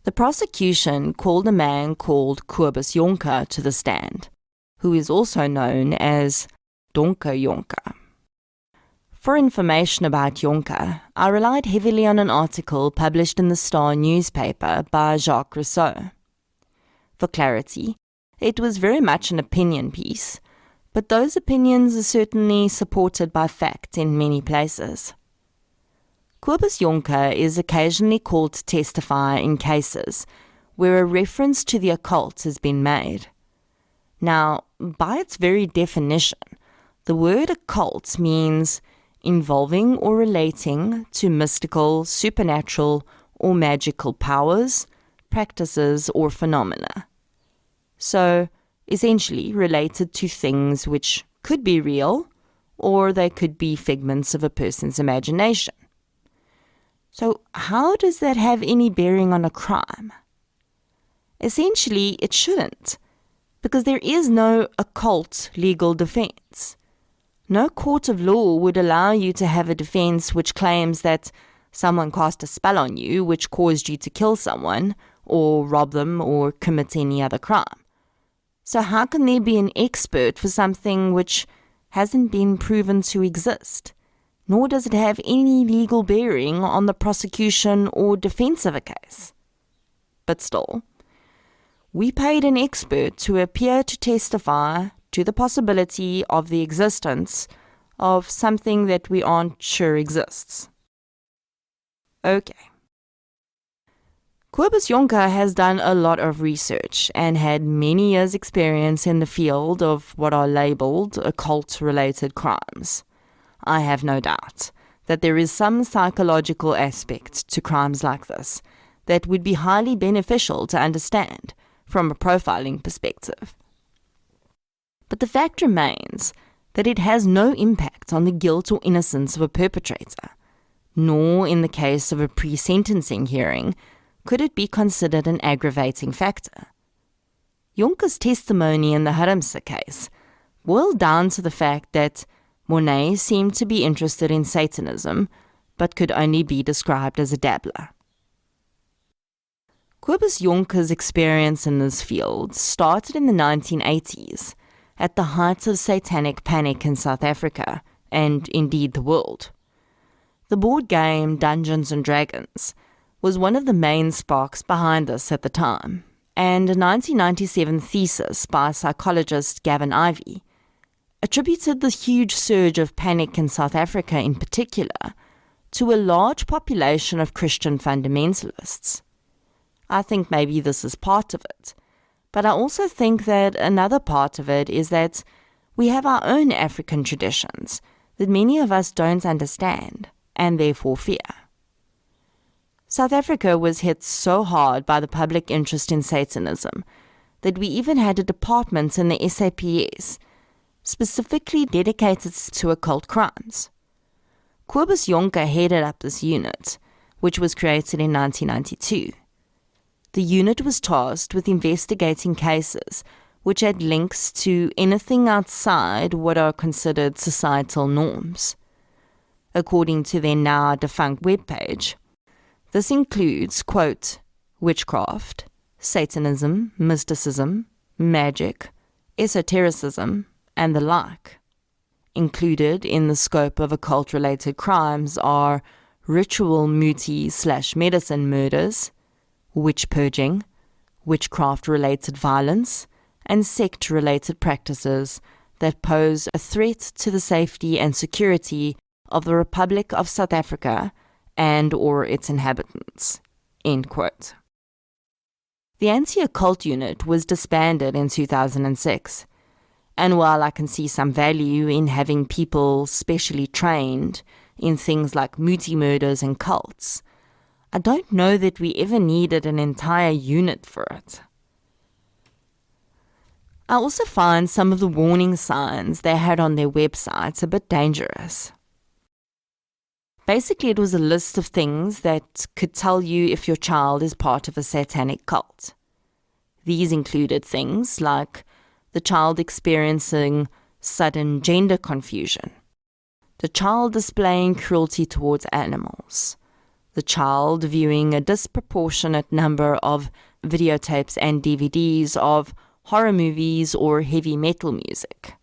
The prosecution called a man called Kobus Jonker to the stand, who is also known as Donker Jonker. For information about Jonker, I relied heavily on an article published in the Star newspaper by Jacques Rousseau. For clarity, it was very much an opinion piece, but those opinions are certainly supported by fact in many places. Kobus Jonker is occasionally called to testify in cases where a reference to the occult has been made. Now, by its very definition, the word occult means involving or relating to mystical, supernatural, or magical powers, practices, or phenomena. So, essentially related to things which could be real, or they could be figments of a person's imagination. So, how does that have any bearing on a crime? Essentially, it shouldn't, because there is no occult legal defense. No court of law would allow you to have a defense which claims that someone cast a spell on you which caused you to kill someone, or rob them, or commit any other crime. So how can there be an expert for something which hasn't been proven to exist? Nor does it have any legal bearing on the prosecution or defense of a case. But still, we paid an expert to appear to testify to the possibility of the existence of something that we aren't sure exists. Okay. Kobus Jonker has done a lot of research and had many years' experience in the field of what are labeled occult-related crimes. I have no doubt that there is some psychological aspect to crimes like this that would be highly beneficial to understand from a profiling perspective. But the fact remains that it has no impact on the guilt or innocence of a perpetrator, nor in the case of a pre-sentencing hearing could it be considered an aggravating factor. Jonker's testimony in the Haremse case boiled down to the fact that Monet seemed to be interested in Satanism, but could only be described as a dabbler. Kobus Jonker's experience in this field started in the 1980s, at the height of satanic panic in South Africa, and indeed the world. The board game Dungeons & Dragons was one of the main sparks behind this at the time, and a 1997 thesis by psychologist Gavin Ivey attributed the huge surge of panic in South Africa in particular to a large population of Christian fundamentalists. I think maybe this is part of it, but I also think that another part of it is that we have our own African traditions that many of us don't understand and therefore fear. South Africa was hit so hard by the public interest in Satanism that we even had a department in the SAPS specifically dedicated to occult crimes. Kobus Jonker headed up this unit, which was created in 1992. The unit was tasked with investigating cases which had links to anything outside what are considered societal norms. According to their now defunct webpage, this includes, quote, witchcraft, Satanism, mysticism, magic, esotericism, and the like. Included in the scope of occult-related crimes are ritual muti/medicine murders, witch purging, witchcraft-related violence, and sect-related practices that pose a threat to the safety and security of the Republic of South Africa and or its inhabitants, end quote. The anti-occult unit was disbanded in 2006, and while I can see some value in having people specially trained in things like muti murders and cults, I don't know that we ever needed an entire unit for it. I also find some of the warning signs they had on their websites a bit dangerous. Basically, it was a list of things that could tell you if your child is part of a satanic cult. These included things like the child experiencing sudden gender confusion, the child displaying cruelty towards animals, the child viewing a disproportionate number of videotapes and DVDs of horror movies or heavy metal music.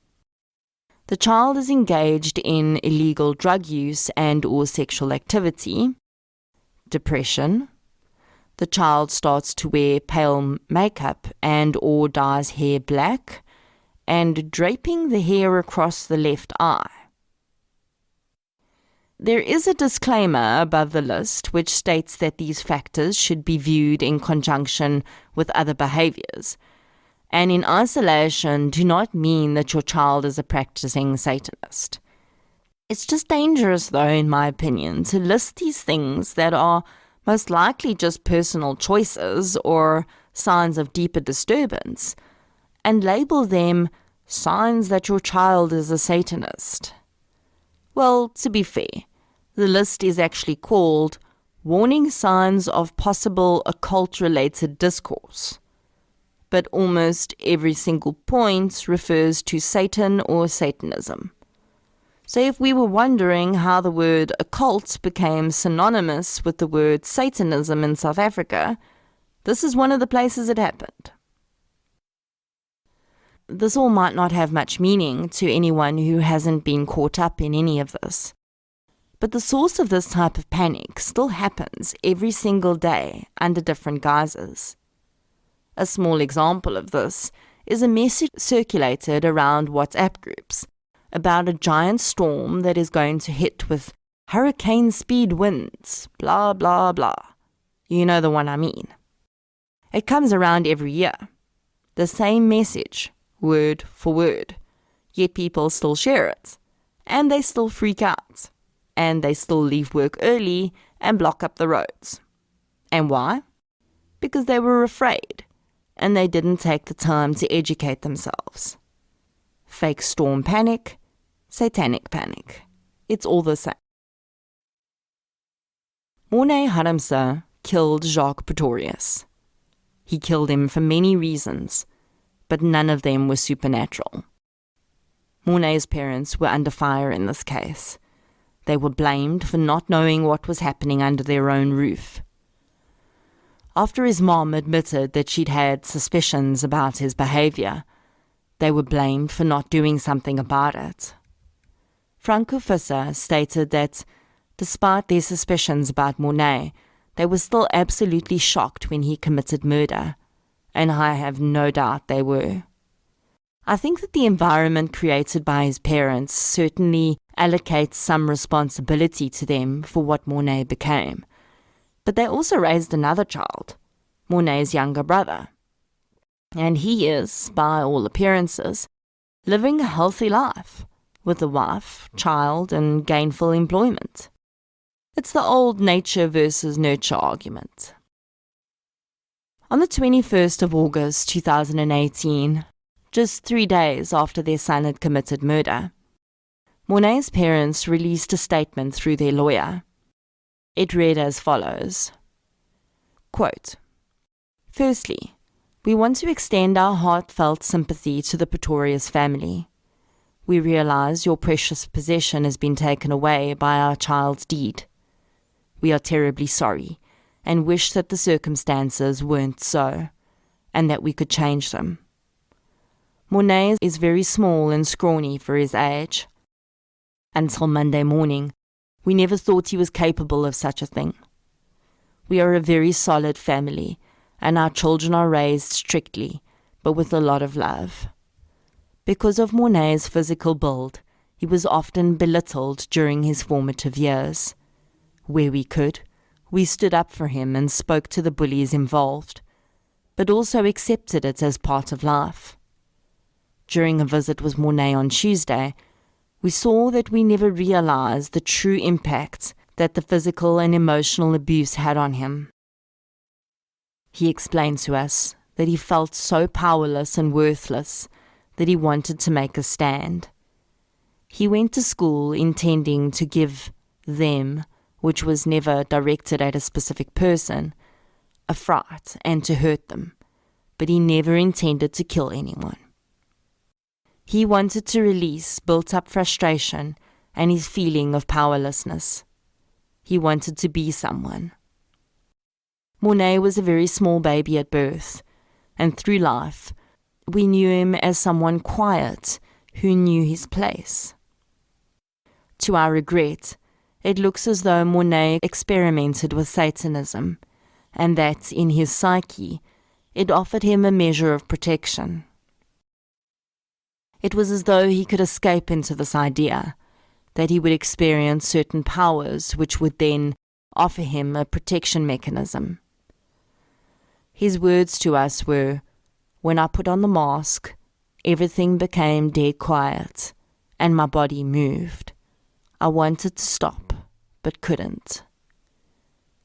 The child is engaged in illegal drug use and or sexual activity, depression. The child starts to wear pale makeup and or dyes hair black, and draping the hair across the left eye. There is a disclaimer above the list which states that these factors should be viewed in conjunction with other behaviors, and in isolation do not mean that your child is a practicing Satanist. It's just dangerous, though, in my opinion, to list these things that are most likely just personal choices or signs of deeper disturbance, and label them signs that your child is a Satanist. Well, to be fair, the list is actually called Warning Signs of Possible Occult-Related Discourse, but almost every single point refers to Satan or Satanism. So if we were wondering how the word occult became synonymous with the word Satanism in South Africa, this is one of the places it happened. This all might not have much meaning to anyone who hasn't been caught up in any of this, but the source of this type of panic still happens every single day under different guises. A small example of this is a message circulated around WhatsApp groups about a giant storm that is going to hit with hurricane speed winds, blah, blah, blah. You know the one I mean. It comes around every year. The same message, word for word. Yet people still share it. And they still freak out. And they still leave work early and block up the roads. And why? Because they were afraid. And they didn't take the time to educate themselves. Fake storm panic, satanic panic. It's all the same. Morné Harmse killed Jacques Praetorians. He killed him for many reasons, but none of them were supernatural. Morné's parents were under fire in this case. They were blamed for not knowing what was happening under their own roof. After his mom admitted that she'd had suspicions about his behavior, they were blamed for not doing something about it. Franco Fisser stated that, despite their suspicions about Monet, they were still absolutely shocked when he committed murder, and I have no doubt they were. I think that the environment created by his parents certainly allocates some responsibility to them for what Monet became, but they also raised another child, Monet's younger brother, and he is, by all appearances, living a healthy life, with a wife, child, and gainful employment. It's the old nature versus nurture argument. On the 21st of August 2018, just 3 days after their son had committed murder, Monet's parents released a statement through their lawyer. It read as follows, quote, "Firstly, we want to extend our heartfelt sympathy to the Praetorians family. We realize your precious possession has been taken away by our child's deed. We are terribly sorry and wish that the circumstances weren't so, and that we could change them. Monet is very small and scrawny for his age. Until Monday morning, we never thought he was capable of such a thing. We are a very solid family, and our children are raised strictly, but with a lot of love. Because of Monet's physical build, he was often belittled during his formative years. Where we could, we stood up for him and spoke to the bullies involved, but also accepted it as part of life. During a visit with Monet on Tuesday, we saw that we never realized the true impact that the physical and emotional abuse had on him. He explained to us that he felt so powerless and worthless that he wanted to make a stand. He went to school intending to give them, which was never directed at a specific person, a fright and to hurt them, but he never intended to kill anyone. He wanted to release built-up frustration and his feeling of powerlessness. He wanted to be someone. Monet was a very small baby at birth, and through life, we knew him as someone quiet who knew his place. To our regret, it looks as though Monet experimented with Satanism, and that, in his psyche, it offered him a measure of protection. It was as though he could escape into this idea, that he would experience certain powers which would then offer him a protection mechanism. His words to us were, "When I put on the mask, everything became dead quiet, and my body moved. I wanted to stop, but couldn't."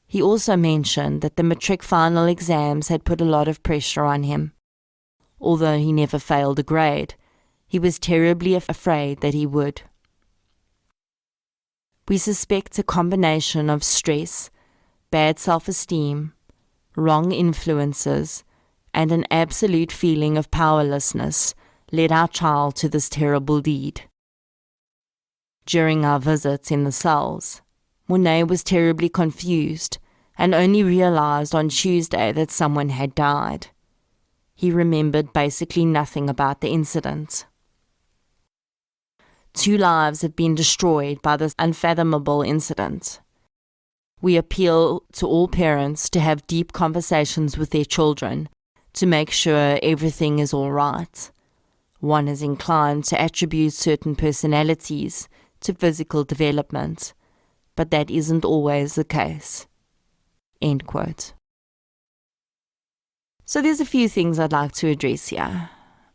He also mentioned that the matric final exams had put a lot of pressure on him. Although he never failed a grade, he was terribly afraid that he would. We suspect a combination of stress, bad self-esteem, wrong influences, and an absolute feeling of powerlessness led our child to this terrible deed. During our visits in the cells, Monet was terribly confused and only realized on Tuesday that someone had died. He remembered basically nothing about the incident. 2 lives have been destroyed by this unfathomable incident. We appeal to all parents to have deep conversations with their children to make sure everything is all right. one is inclined to attribute certain personalities to physical development, but that isn't always the case." End quote. So there's a few things I'd like to address here.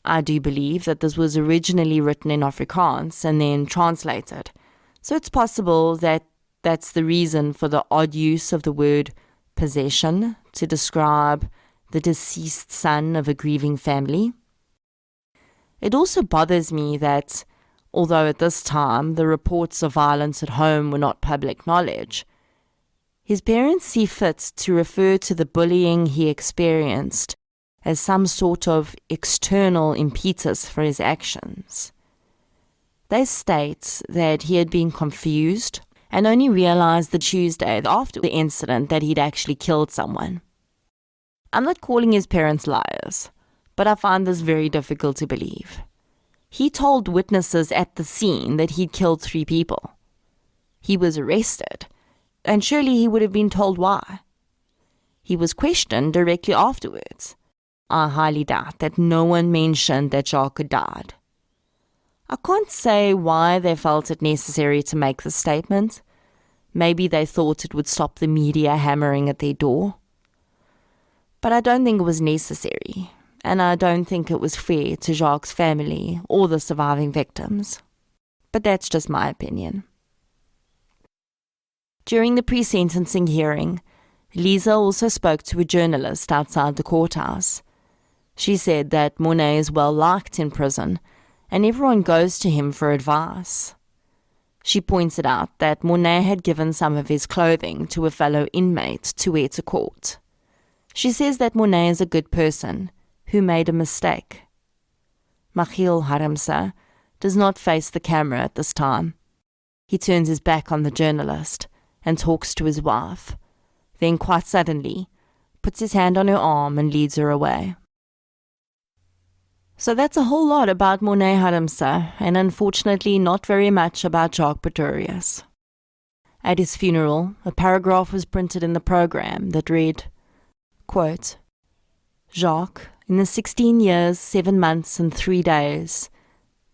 I do believe that this was originally written in Afrikaans and then translated. So it's possible that that's the reason for the odd use of the word possession to describe the deceased son of a grieving family. It also bothers me that, although at this time the reports of violence at home were not public knowledge, his parents see fit to refer to the bullying he experienced as some sort of external impetus for his actions. They state that he had been confused and only realized the Tuesday after the incident that he'd actually killed someone. I'm not calling his parents liars, but I find this very difficult to believe. He told witnesses at the scene that he'd killed 3 people. He was arrested, and surely he would have been told why. He was questioned directly afterwards. I highly doubt that no one mentioned that Jacques had died. I can't say why they felt it necessary to make the statement. Maybe they thought it would stop the media hammering at their door. But I don't think it was necessary, and I don't think it was fair to Jacques' family or the surviving victims. But that's just my opinion. During the pre-sentencing hearing, Lisa also spoke to a journalist outside the courthouse. She said that Monet is well liked in prison, and everyone goes to him for advice. She pointed out that Monet had given some of his clothing to a fellow inmate to wear to court. She says that Monet is a good person who made a mistake. Mikheil Haremse does not face the camera at this time. He turns his back on the journalist and talks to his wife, then quite suddenly puts his hand on her arm and leads her away. So that's a whole lot about Morné Harmse, and unfortunately not very much about Jacques Praetorians. At his funeral, a paragraph was printed in the program that read, quote, "Jacques, in the 16 years, 7 months and 3 days,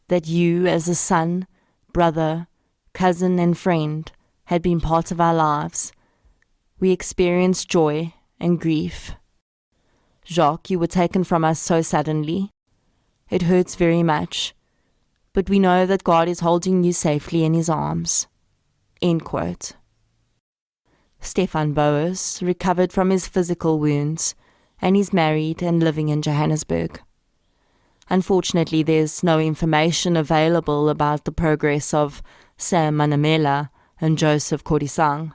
that you as a son, brother, cousin and friend had been part of our lives, we experienced joy and grief. Jacques, you were taken from us so suddenly. It hurts very much, but we know that God is holding you safely in his arms." End quote. Stefan Boas recovered from his physical wounds and is married and living in Johannesburg. Unfortunately, there's no information available about the progress of Sam Manamela and Joseph Kodisang,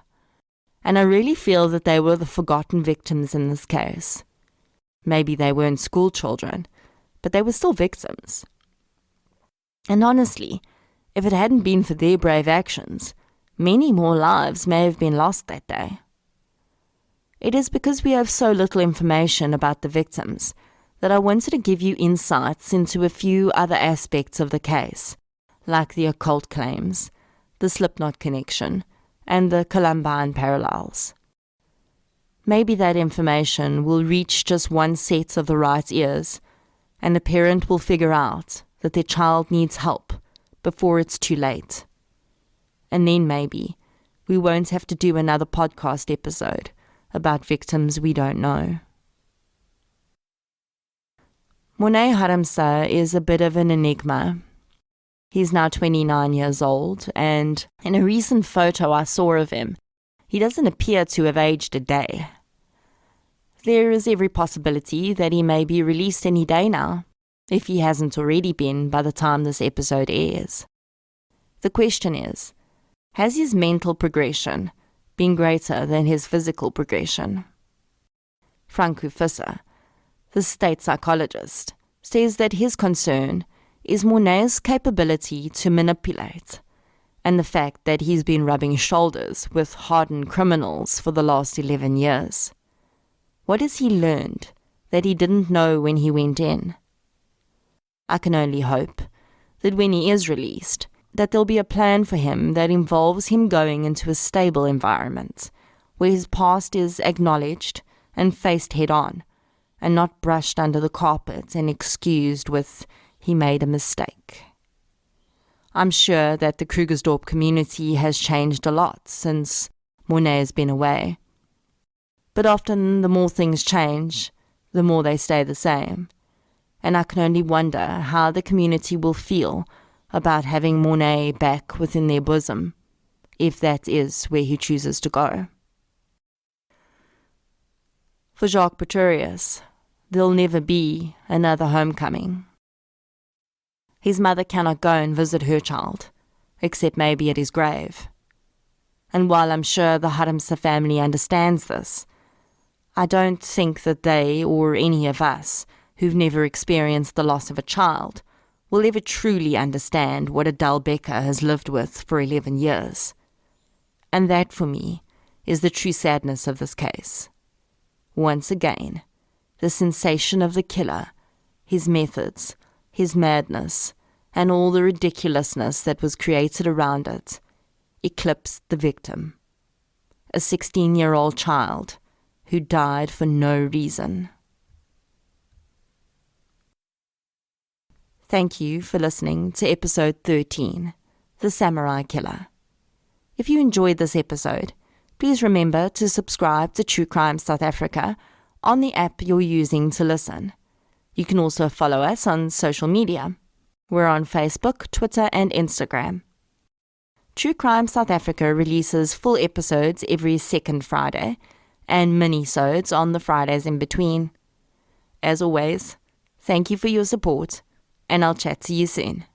and I really feel that they were the forgotten victims in this case. Maybe they weren't school children, but they were still victims. And honestly, if it hadn't been for their brave actions, many more lives may have been lost that day. It is because we have so little information about the victims that I wanted to give you insights into a few other aspects of the case, like the occult claims, the Slipknot connection, and the Columbine parallels. Maybe that information will reach just one set of the right ears, and a parent will figure out that their child needs help before it's too late. And then maybe we won't have to do another podcast episode about victims we don't know. Morné Harmse is a bit of an enigma. He's now 29 years old, and in a recent photo I saw of him, he doesn't appear to have aged a day. There is every possibility that he may be released any day now, if he hasn't already been by the time this episode airs. The question is, has his mental progression been greater than his physical progression? Frank Visser, the state psychologist, says that his concern is Moné's capability to manipulate, and the fact that he's been rubbing shoulders with hardened criminals for the last 11 years. What has he learned that he didn't know when he went in? I can only hope that when he is released, that there'll be a plan for him that involves him going into a stable environment, where his past is acknowledged and faced head-on, and not brushed under the carpet and excused with he made a mistake. I'm sure that the Krugersdorp community has changed a lot since Monet has been away. But often the more things change, the more they stay the same. And I can only wonder how the community will feel about having Monet back within their bosom, if that is where he chooses to go. For Jacques Praetorians, there'll never be another homecoming. His mother cannot go and visit her child, except maybe at his grave. And while I'm sure the Haremse family understands this, I don't think that they, or any of us, who've never experienced the loss of a child, will ever truly understand what a Dalbecker has lived with for 11 years. And that, for me, is the true sadness of this case. Once again, the sensation of the killer, his methods, his madness, and all the ridiculousness that was created around it, eclipsed the victim. A 16-year-old child who died for no reason. Thank you for listening to episode 13, The Samurai Killer. If you enjoyed this episode, please remember to subscribe to True Crime South Africa on the app you're using to listen. You can also follow us on social media. We're on Facebook, Twitter, and Instagram. True Crime South Africa releases full episodes every second Friday, and mini-sodes on the Fridays in between. As always, thank you for your support, and I'll chat to you soon.